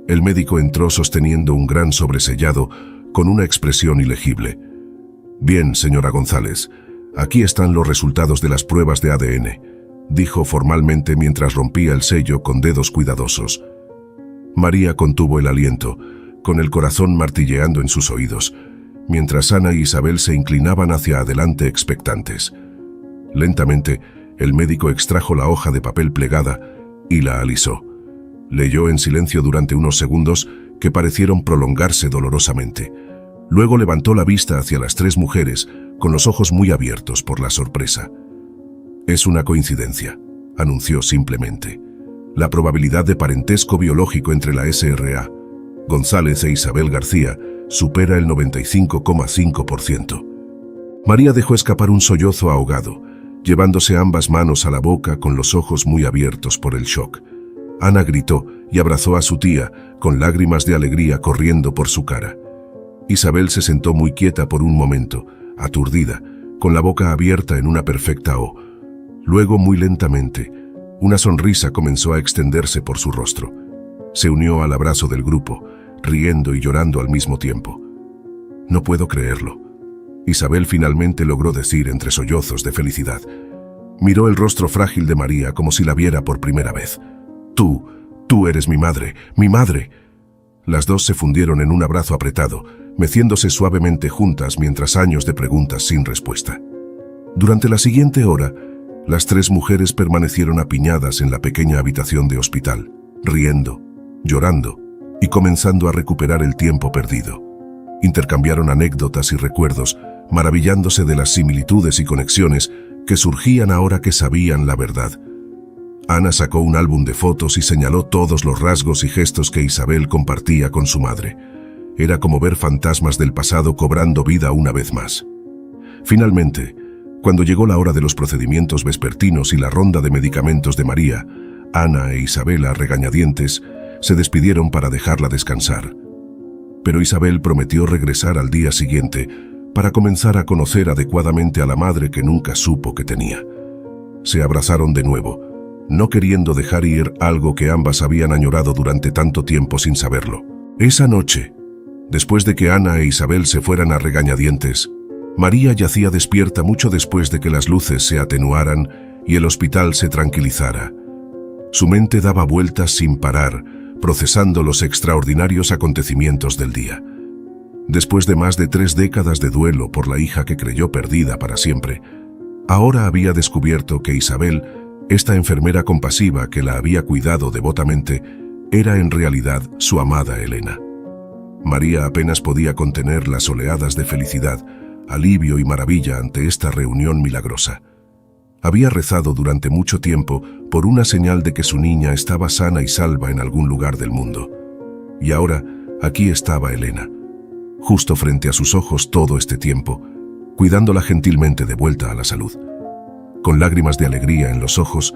El médico entró sosteniendo un gran sobresellado con una expresión ilegible. «Bien, señora González, aquí están los resultados de las pruebas de ADN», dijo formalmente mientras rompía el sello con dedos cuidadosos. María contuvo el aliento, con el corazón martilleando en sus oídos. mientras Ana y Isabel se inclinaban hacia adelante expectantes. Lentamente, el médico extrajo la hoja de papel plegada y la alisó. Leyó en silencio durante unos segundos que parecieron prolongarse dolorosamente. Luego levantó la vista hacia las tres mujeres, con los ojos muy abiertos por la sorpresa. «Es una coincidencia», anunció simplemente. «La probabilidad de parentesco biológico entre la SRA, González e Isabel García supera el 95,5%. María dejó escapar un sollozo ahogado, llevándose ambas manos a la boca con los ojos muy abiertos por el shock. Ana gritó y abrazó a su tía, con lágrimas de alegría corriendo por su cara. Isabel se sentó muy quieta por un momento, aturdida, con la boca abierta en una perfecta O. Luego, muy lentamente, una sonrisa comenzó a extenderse por su rostro. Se unió al abrazo del grupo, riendo y llorando al mismo tiempo. «No puedo creerlo», Isabel finalmente logró decir entre sollozos de felicidad. Miró el rostro frágil de María como si la viera por primera vez. Tú eres mi madre, mi madre». Las dos se fundieron en un abrazo apretado, meciéndose suavemente juntas mientras años de preguntas sin respuesta. Durante la siguiente hora, las tres mujeres permanecieron apiñadas en la pequeña habitación de hospital, riendo, llorando y comenzando a recuperar el tiempo perdido. Intercambiaron anécdotas y recuerdos, maravillándose de las similitudes y conexiones que surgían ahora que sabían la verdad. Ana sacó un álbum de fotos y señaló todos los rasgos y gestos que Isabel compartía con su madre. Era como ver fantasmas del pasado cobrando vida una vez más. Finalmente, cuando llegó la hora de los procedimientos vespertinos y la ronda de medicamentos de María, Ana e Isabel, a regañadientes, se despidieron para dejarla descansar. Pero Isabel prometió regresar al día siguiente para comenzar a conocer adecuadamente a la madre que nunca supo que tenía. Se abrazaron de nuevo, no queriendo dejar ir algo que ambas habían añorado durante tanto tiempo sin saberlo. Esa noche, después de que Ana e Isabel se fueran a regañadientes, María yacía despierta mucho después de que las luces se atenuaran y el hospital se tranquilizara. Su mente daba vueltas sin parar, procesando los extraordinarios acontecimientos del día. Después de más de 3 décadas de duelo por la hija que creyó perdida para siempre, ahora había descubierto que Isabel, esta enfermera compasiva que la había cuidado devotamente, era en realidad su amada Elena. María apenas podía contener las oleadas de felicidad, alivio y maravilla ante esta reunión milagrosa. Había rezado durante mucho tiempo por una señal de que su niña estaba sana y salva en algún lugar del mundo. Y ahora, aquí estaba Elena, justo frente a sus ojos todo este tiempo, cuidándola gentilmente de vuelta a la salud. Con lágrimas de alegría en los ojos,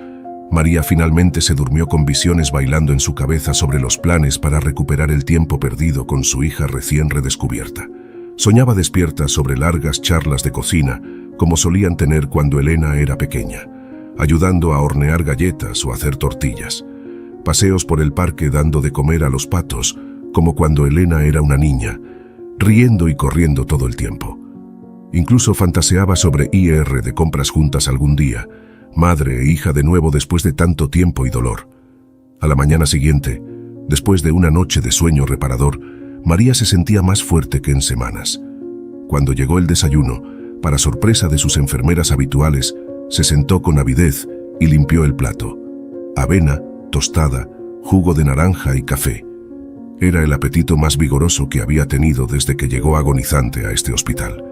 María finalmente se durmió con visiones bailando en su cabeza sobre los planes para recuperar el tiempo perdido con su hija recién redescubierta. Soñaba despierta sobre largas charlas de cocina, como solían tener cuando Elena era pequeña, ayudando a hornear galletas o hacer tortillas. Paseos por el parque dando de comer a los patos, como cuando Elena era una niña, riendo y corriendo todo el tiempo. Incluso fantaseaba sobre ir de compras juntas algún día, madre e hija de nuevo después de tanto tiempo y dolor. A la mañana siguiente, después de una noche de sueño reparador, María se sentía más fuerte que en semanas. Cuando llegó el desayuno, para sorpresa de sus enfermeras habituales, se sentó con avidez y limpió el plato. Avena, tostada, jugo de naranja y café. Era el apetito más vigoroso que había tenido desde que llegó agonizante a este hospital.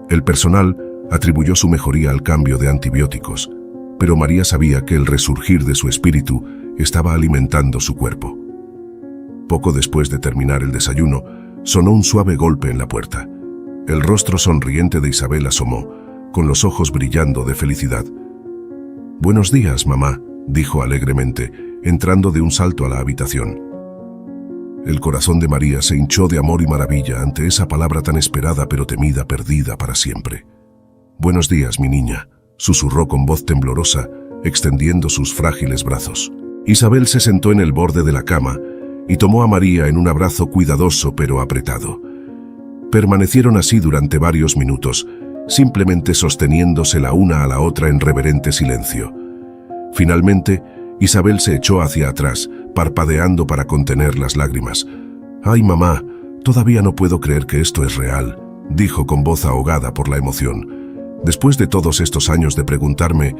El personal atribuyó su mejoría al cambio de antibióticos, pero María sabía que el resurgir de su espíritu estaba alimentando su cuerpo. Poco después de terminar el desayuno, sonó un suave golpe en la puerta. El rostro sonriente de Isabel asomó, con los ojos brillando de felicidad. «Buenos días, mamá», dijo alegremente, entrando de un salto a la habitación. El corazón de María se hinchó de amor y maravilla ante esa palabra tan esperada pero temida, perdida para siempre. «Buenos días, mi niña», susurró con voz temblorosa, extendiendo sus frágiles brazos. Isabel se sentó en el borde de la cama y tomó a María en un abrazo cuidadoso pero apretado. Permanecieron así durante varios minutos, simplemente sosteniéndose la una a la otra en reverente silencio. Finalmente, Isabel se echó hacia atrás, parpadeando para contener las lágrimas. «Ay, mamá, todavía no puedo creer que esto es real», dijo con voz ahogada por la emoción. Después de todos estos años de preguntarme,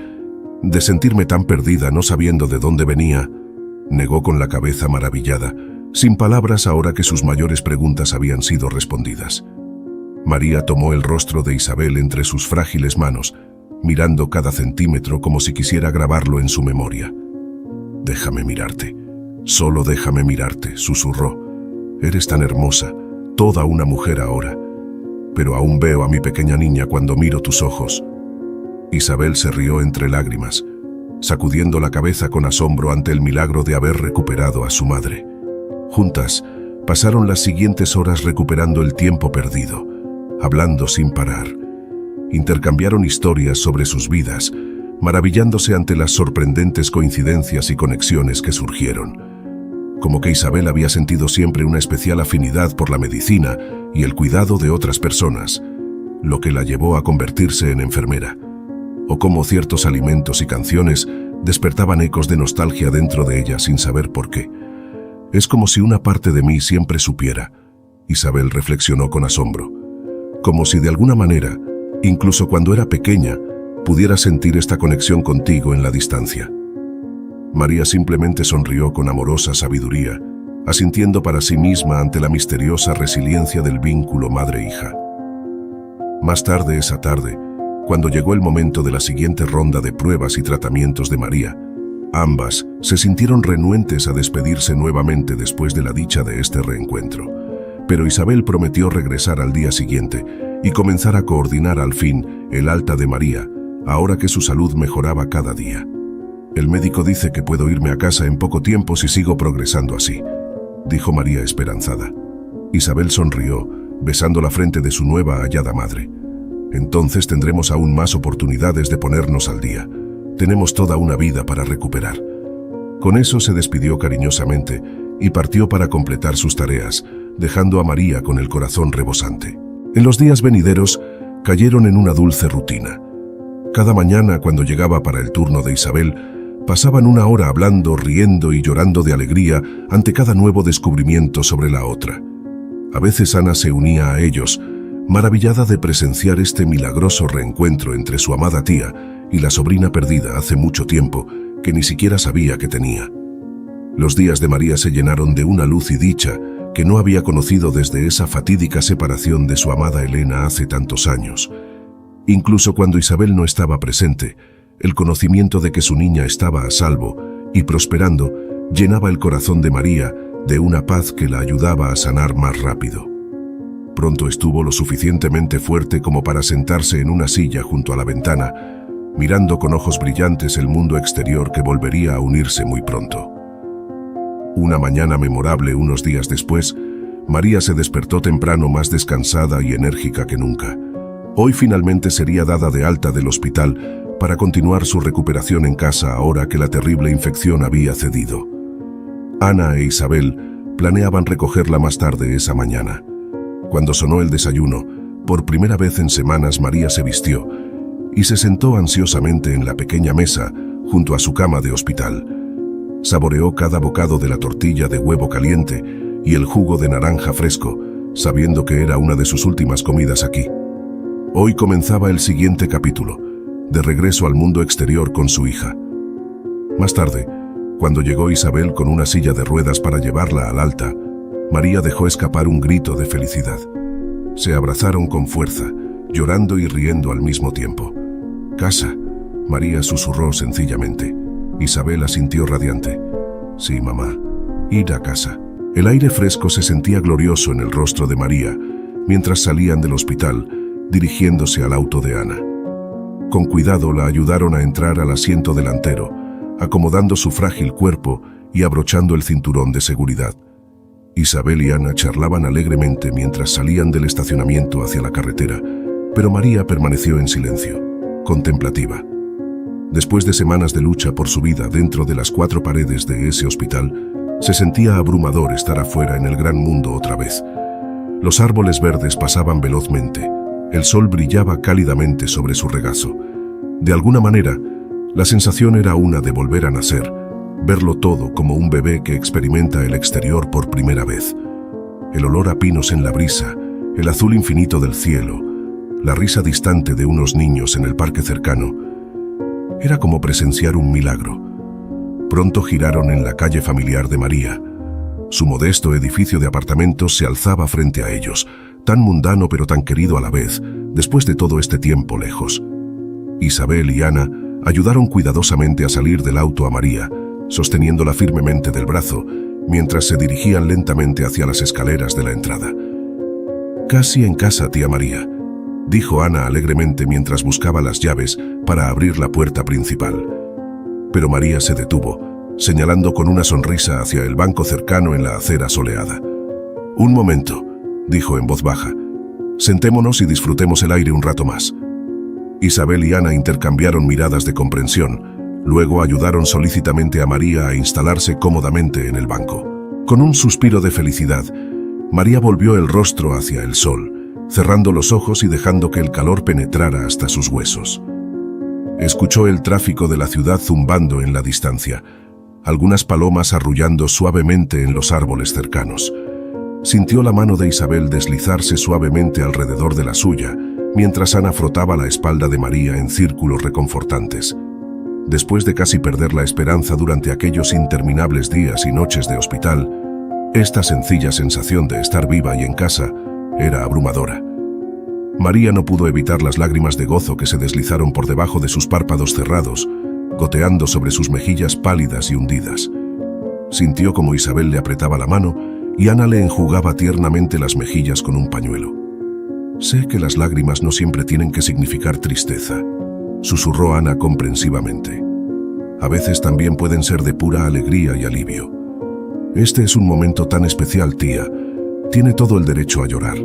de sentirme tan perdida no sabiendo de dónde venía, negó con la cabeza maravillada, sin palabras ahora que sus mayores preguntas habían sido respondidas. María tomó el rostro de Isabel entre sus frágiles manos, mirando cada centímetro como si quisiera grabarlo en su memoria. «Déjame mirarte, solo déjame mirarte», susurró. «Eres tan hermosa, toda una mujer ahora, pero aún veo a mi pequeña niña cuando miro tus ojos». Isabel se rió entre lágrimas, sacudiendo la cabeza con asombro ante el milagro de haber recuperado a su madre. Juntas, pasaron las siguientes horas recuperando el tiempo perdido, hablando sin parar. Intercambiaron historias sobre sus vidas, maravillándose ante las sorprendentes coincidencias y conexiones que surgieron. Como que Isabel había sentido siempre una especial afinidad por la medicina y el cuidado de otras personas, lo que la llevó a convertirse en enfermera. O como ciertos alimentos y canciones despertaban ecos de nostalgia dentro de ella sin saber por qué. «Es como si una parte de mí siempre supiera», Isabel reflexionó con asombro. «Como si de alguna manera, incluso cuando era pequeña, pudiera sentir esta conexión contigo en la distancia». María simplemente sonrió con amorosa sabiduría, asintiendo para sí misma ante la misteriosa resiliencia del vínculo madre-hija. Más tarde esa tarde, cuando llegó el momento de la siguiente ronda de pruebas y tratamientos de María, ambas se sintieron renuentes a despedirse nuevamente después de la dicha de este reencuentro. Pero Isabel prometió regresar al día siguiente y comenzar a coordinar al fin el alta de María, ahora que su salud mejoraba cada día. «El médico dice que puedo irme a casa en poco tiempo si sigo progresando así», dijo María esperanzada. Isabel sonrió, besando la frente de su nueva hallada madre. «Entonces tendremos aún más oportunidades de ponernos al día. Tenemos toda una vida para recuperar». Con eso se despidió cariñosamente y partió para completar sus tareas, dejando a María con el corazón rebosante. En los días venideros cayeron en una dulce rutina. Cada mañana, cuando llegaba para el turno de Isabel, pasaban una hora hablando, riendo y llorando de alegría ante cada nuevo descubrimiento sobre la otra. A veces Ana se unía a ellos, maravillada de presenciar este milagroso reencuentro entre su amada tía y la sobrina perdida hace mucho tiempo que ni siquiera sabía que tenía. Los días de María se llenaron de una luz y dicha que no había conocido desde esa fatídica separación de su amada Elena hace tantos años. Incluso cuando Isabel no estaba presente, el conocimiento de que su niña estaba a salvo y prosperando llenaba el corazón de María de una paz que la ayudaba a sanar más rápido. Pronto estuvo lo suficientemente fuerte como para sentarse en una silla junto a la ventana, mirando con ojos brillantes el mundo exterior que volvería a unirse muy pronto. Una mañana memorable unos días después, María se despertó temprano más descansada y enérgica que nunca. Hoy finalmente sería dada de alta del hospital para continuar su recuperación en casa ahora que la terrible infección había cedido. Ana e Isabel planeaban recogerla más tarde esa mañana. Cuando sonó el desayuno, por primera vez en semanas María se vistió y se sentó ansiosamente en la pequeña mesa junto a su cama de hospital. Saboreó cada bocado de la tortilla de huevo caliente y el jugo de naranja fresco, sabiendo que era una de sus últimas comidas aquí. Hoy comenzaba el siguiente capítulo, de regreso al mundo exterior con su hija. Más tarde, cuando llegó Isabel con una silla de ruedas para llevarla al alta, María dejó escapar un grito de felicidad. Se abrazaron con fuerza, llorando y riendo al mismo tiempo. «Casa», María susurró sencillamente. Isabel asintió radiante. «Sí, mamá, ir a casa». El aire fresco se sentía glorioso en el rostro de María, mientras salían del hospital, dirigiéndose al auto de Ana. Con cuidado la ayudaron a entrar al asiento delantero, acomodando su frágil cuerpo y abrochando el cinturón de seguridad. Isabel y Ana charlaban alegremente mientras salían del estacionamiento hacia la carretera, pero María permaneció en silencio, contemplativa. Después de semanas de lucha por su vida dentro de las 4 paredes de ese hospital, se sentía abrumador estar afuera en el gran mundo otra vez. Los árboles verdes pasaban velozmente, el sol brillaba cálidamente sobre su regazo. De alguna manera, la sensación era una de volver a nacer, verlo todo como un bebé que experimenta el exterior por primera vez. El olor a pinos en la brisa, el azul infinito del cielo, la risa distante de unos niños en el parque cercano. Era como presenciar un milagro. Pronto giraron en la calle familiar de María. Su modesto edificio de apartamentos se alzaba frente a ellos, tan mundano pero tan querido a la vez, después de todo este tiempo lejos. Isabel y Ana ayudaron cuidadosamente a salir del auto a María, sosteniéndola firmemente del brazo, mientras se dirigían lentamente hacia las escaleras de la entrada. «Casi en casa, tía María», dijo Ana alegremente mientras buscaba las llaves para abrir la puerta principal. Pero María se detuvo, señalando con una sonrisa hacia el banco cercano en la acera soleada. «Un momento», dijo en voz baja. «Sentémonos y disfrutemos el aire un rato más». Isabel y Ana intercambiaron miradas de comprensión, luego ayudaron solícitamente a María a instalarse cómodamente en el banco. Con un suspiro de felicidad, María volvió el rostro hacia el sol, cerrando los ojos y dejando que el calor penetrara hasta sus huesos. Escuchó el tráfico de la ciudad zumbando en la distancia, algunas palomas arrullando suavemente en los árboles cercanos. Sintió la mano de Isabel deslizarse suavemente alrededor de la suya, mientras Ana frotaba la espalda de María en círculos reconfortantes. Después de casi perder la esperanza durante aquellos interminables días y noches de hospital, esta sencilla sensación de estar viva y en casa era abrumadora. María no pudo evitar las lágrimas de gozo que se deslizaron por debajo de sus párpados cerrados, goteando sobre sus mejillas pálidas y hundidas. Sintió como Isabel le apretaba la mano y Ana le enjugaba tiernamente las mejillas con un pañuelo. «Sé que las lágrimas no siempre tienen que significar tristeza», susurró Ana comprensivamente. «A veces también pueden ser de pura alegría y alivio. Este es un momento tan especial, tía. Tiene todo el derecho a llorar».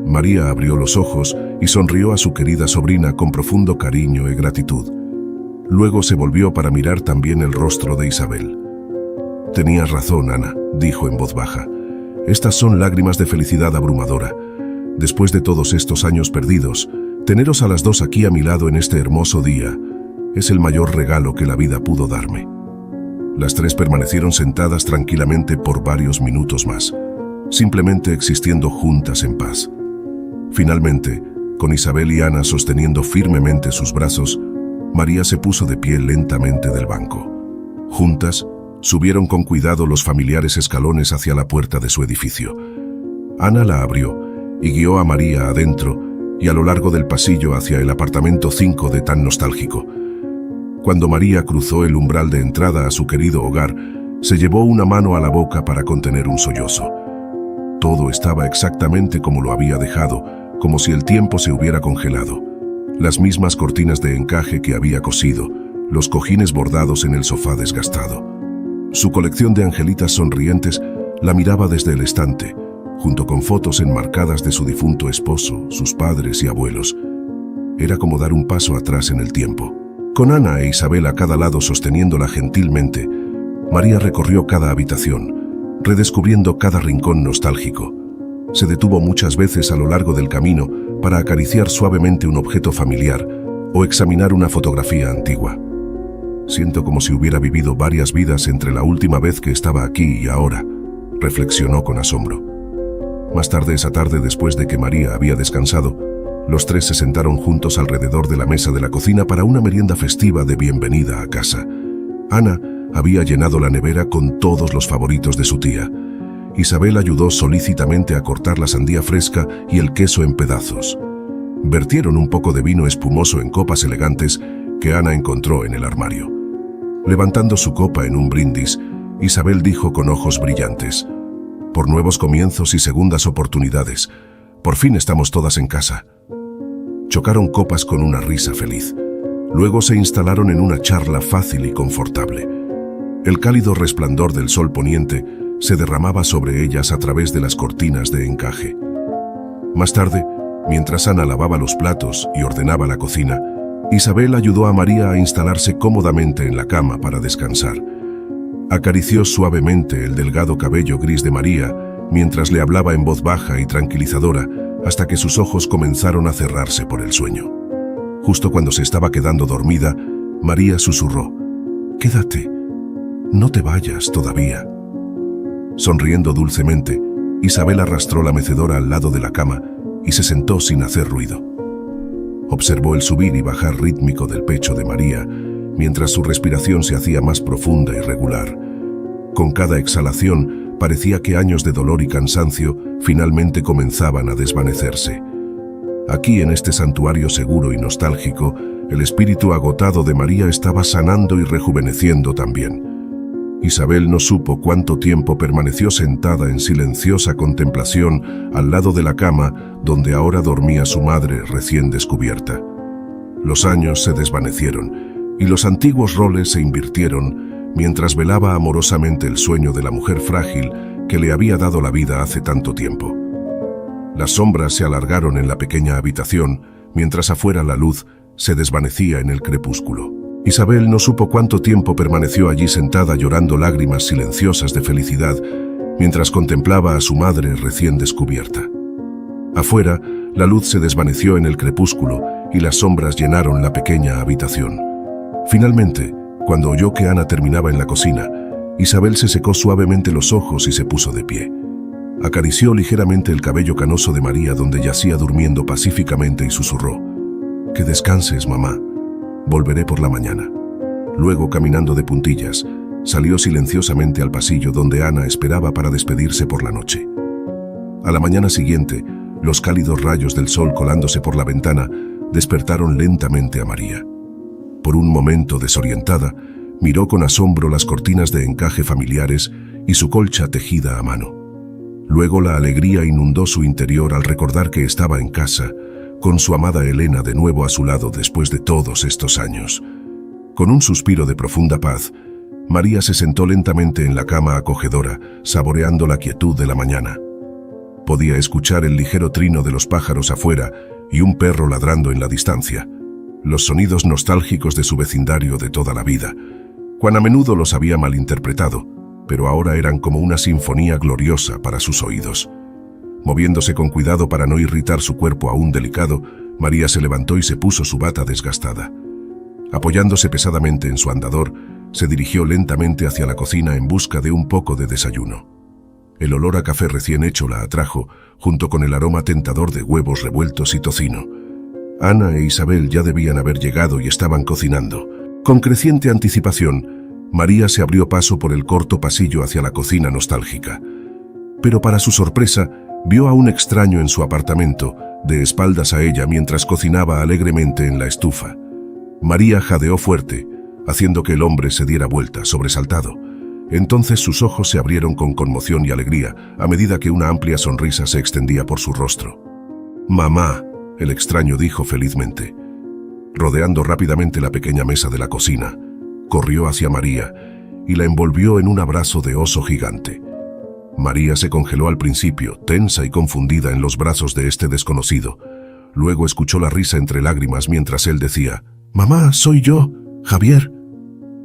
María abrió los ojos y sonrió a su querida sobrina con profundo cariño y gratitud. Luego se volvió para mirar también el rostro de Isabel. «Tenías razón, Ana», dijo en voz baja. «Estas son lágrimas de felicidad abrumadora. Después de todos estos años perdidos, teneros a las dos aquí a mi lado en este hermoso día es el mayor regalo que la vida pudo darme». Las tres permanecieron sentadas tranquilamente por varios minutos más, simplemente existiendo juntas en paz. Finalmente, con Isabel y Ana sosteniendo firmemente sus brazos, María se puso de pie lentamente del banco. Juntas, subieron con cuidado los familiares escalones hacia la puerta de su edificio. Ana la abrió y guió a María adentro y a lo largo del pasillo hacia el apartamento 5 de tan nostálgico. Cuando María cruzó el umbral de entrada a su querido hogar, se llevó una mano a la boca para contener un sollozo. Todo estaba exactamente como lo había dejado, como si el tiempo se hubiera congelado. Las mismas cortinas de encaje que había cosido, los cojines bordados en el sofá desgastado. Su colección de angelitas sonrientes la miraba desde el estante, junto con fotos enmarcadas de su difunto esposo, sus padres y abuelos. Era como dar un paso atrás en el tiempo. Con Ana e Isabel a cada lado sosteniéndola gentilmente, María recorrió cada habitación, redescubriendo cada rincón nostálgico. Se detuvo muchas veces a lo largo del camino para acariciar suavemente un objeto familiar o examinar una fotografía antigua. «Siento como si hubiera vivido varias vidas entre la última vez que estaba aquí y ahora», reflexionó con asombro. Más tarde esa tarde, después de que María había descansado, los tres se sentaron juntos alrededor de la mesa de la cocina para una merienda festiva de bienvenida a casa. Ana había llenado la nevera con todos los favoritos de su tía. Isabel ayudó solícitamente a cortar la sandía fresca y el queso en pedazos. Vertieron un poco de vino espumoso en copas elegantes que Ana encontró en el armario. Levantando su copa en un brindis, Isabel dijo con ojos brillantes: «Por nuevos comienzos y segundas oportunidades, por fin estamos todas en casa». Chocaron copas con una risa feliz. Luego se instalaron en una charla fácil y confortable. El cálido resplandor del sol poniente se derramaba sobre ellas a través de las cortinas de encaje. Más tarde, mientras Ana lavaba los platos y ordenaba la cocina, Isabel ayudó a María a instalarse cómodamente en la cama para descansar. Acarició suavemente el delgado cabello gris de María mientras le hablaba en voz baja y tranquilizadora hasta que sus ojos comenzaron a cerrarse por el sueño. Justo cuando se estaba quedando dormida, María susurró: «Quédate, no te vayas todavía». Sonriendo dulcemente, Isabel arrastró la mecedora al lado de la cama y se sentó sin hacer ruido. Observó el subir y bajar rítmico del pecho de María, mientras su respiración se hacía más profunda y regular. Con cada exhalación parecía que años de dolor y cansancio finalmente comenzaban a desvanecerse. Aquí, en este santuario seguro y nostálgico, el espíritu agotado de María estaba sanando y rejuveneciendo también. Isabel no supo cuánto tiempo permaneció sentada en silenciosa contemplación al lado de la cama donde ahora dormía su madre recién descubierta. Los años se desvanecieron y los antiguos roles se invirtieron mientras velaba amorosamente el sueño de la mujer frágil que le había dado la vida hace tanto tiempo. Las sombras se alargaron en la pequeña habitación, mientras afuera la luz se desvanecía en el crepúsculo. Isabel no supo cuánto tiempo permaneció allí sentada llorando lágrimas silenciosas de felicidad, mientras contemplaba a su madre recién descubierta. Afuera, la luz se desvaneció en el crepúsculo y las sombras llenaron la pequeña habitación. Finalmente, cuando oyó que Ana terminaba en la cocina, Isabel se secó suavemente los ojos y se puso de pie. Acarició ligeramente el cabello canoso de María donde yacía durmiendo pacíficamente y susurró: «Que descanses, mamá. Volveré por la mañana». Luego, caminando de puntillas, salió silenciosamente al pasillo donde Ana esperaba para despedirse por la noche. A la mañana siguiente, los cálidos rayos del sol colándose por la ventana despertaron lentamente a María. Por un momento, desorientada, miró con asombro las cortinas de encaje familiares y su colcha tejida a mano. Luego la alegría inundó su interior al recordar que estaba en casa, con su amada Elena de nuevo a su lado después de todos estos años. Con un suspiro de profunda paz, María se sentó lentamente en la cama acogedora, saboreando la quietud de la mañana. Podía escuchar el ligero trino de los pájaros afuera y un perro ladrando en la distancia, los sonidos nostálgicos de su vecindario de toda la vida. Cuán a menudo los había malinterpretado, pero ahora eran como una sinfonía gloriosa para sus oídos. Moviéndose con cuidado para no irritar su cuerpo aún delicado, María se levantó y se puso su bata desgastada. Apoyándose pesadamente en su andador, se dirigió lentamente hacia la cocina en busca de un poco de desayuno. El olor a café recién hecho la atrajo, junto con el aroma tentador de huevos revueltos y tocino. Ana e Isabel ya debían haber llegado y estaban cocinando. Con creciente anticipación, María se abrió paso por el corto pasillo hacia la cocina nostálgica. Pero para su sorpresa, vio a un extraño en su apartamento, de espaldas a ella mientras cocinaba alegremente en la estufa. María jadeó fuerte, haciendo que el hombre se diera vuelta, sobresaltado. Entonces sus ojos se abrieron con conmoción y alegría, a medida que una amplia sonrisa se extendía por su rostro. «Mamá», el extraño dijo felizmente. Rodeando rápidamente la pequeña mesa de la cocina, corrió hacia María y la envolvió en un abrazo de oso gigante. María se congeló al principio, tensa y confundida en los brazos de este desconocido. Luego escuchó la risa entre lágrimas mientras él decía: «Mamá, soy yo, Javier».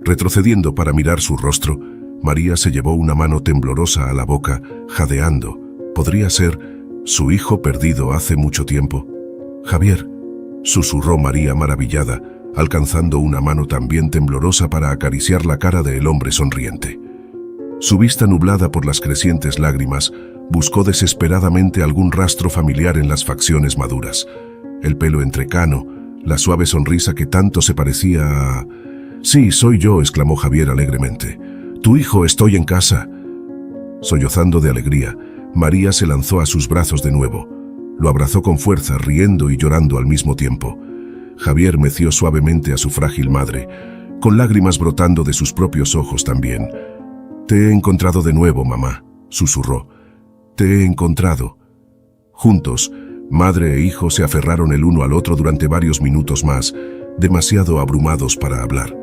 Retrocediendo para mirar su rostro, María se llevó una mano temblorosa a la boca, jadeando. ¿Podría ser su hijo perdido hace mucho tiempo? «Javier», susurró María maravillada, alcanzando una mano también temblorosa para acariciar la cara del hombre sonriente. Su vista nublada por las crecientes lágrimas, buscó desesperadamente algún rastro familiar en las facciones maduras. El pelo entrecano, la suave sonrisa que tanto se parecía a... «Sí, soy yo», exclamó Javier alegremente. «Tu hijo, estoy en casa». Sollozando de alegría, María se lanzó a sus brazos de nuevo. Lo abrazó con fuerza, riendo y llorando al mismo tiempo. Javier meció suavemente a su frágil madre, con lágrimas brotando de sus propios ojos también. «Te he encontrado de nuevo, mamá», susurró. «Te he encontrado». Juntos, madre e hijo se aferraron el uno al otro durante varios minutos más, demasiado abrumados para hablar.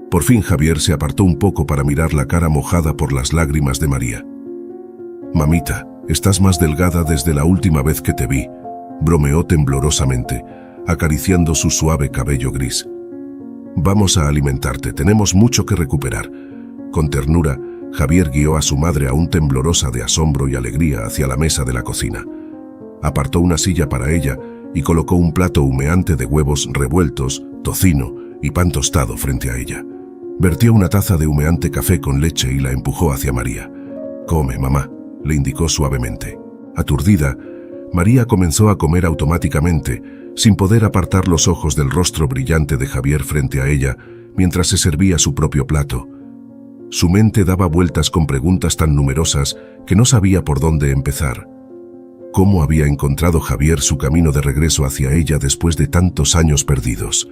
Por fin Javier se apartó un poco para mirar la cara mojada por las lágrimas de María. «Mamita, estás más delgada desde la última vez que te vi», bromeó temblorosamente, acariciando su suave cabello gris. «Vamos a alimentarte, tenemos mucho que recuperar». Con ternura, Javier guió a su madre aún temblorosa de asombro y alegría hacia la mesa de la cocina. Apartó una silla para ella y colocó un plato humeante de huevos revueltos, tocino y pan tostado frente a ella. Vertió una taza de humeante café con leche y la empujó hacia María. «Come, mamá», le indicó suavemente. Aturdida, María comenzó a comer automáticamente, sin poder apartar los ojos del rostro brillante de Javier frente a ella, mientras se servía su propio plato. Su mente daba vueltas con preguntas tan numerosas que no sabía por dónde empezar. ¿Cómo había encontrado Javier su camino de regreso hacia ella después de tantos años perdidos?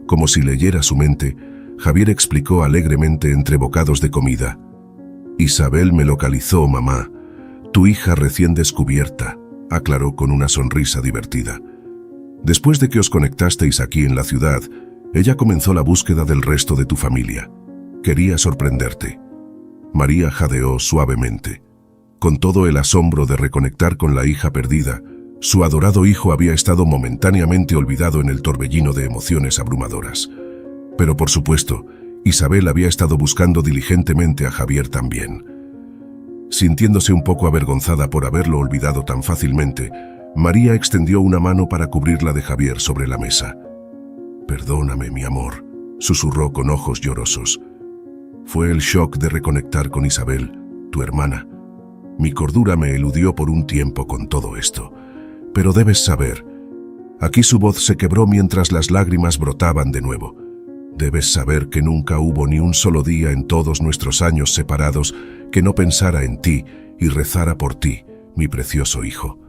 Como si leyera su mente, Javier explicó alegremente entre bocados de comida. «Isabel me localizó, mamá. Tu hija recién descubierta», aclaró con una sonrisa divertida. «Después de que os conectasteis aquí en la ciudad, ella comenzó la búsqueda del resto de tu familia. Quería sorprenderte». María jadeó suavemente. Con todo el asombro de reconectar con la hija perdida, su adorado hijo había estado momentáneamente olvidado en el torbellino de emociones abrumadoras. Pero por supuesto, Isabel había estado buscando diligentemente a Javier también. Sintiéndose un poco avergonzada por haberlo olvidado tan fácilmente, María extendió una mano para cubrirla de Javier sobre la mesa. «Perdóname, mi amor», susurró con ojos llorosos. «Fue el shock de reconectar con Isabel, tu hermana. Mi cordura me eludió por un tiempo con todo esto. Pero debes saber». Aquí su voz se quebró mientras las lágrimas brotaban de nuevo. «Debes saber que nunca hubo ni un solo día en todos nuestros años separados que no pensara en ti y rezara por ti, mi precioso hijo.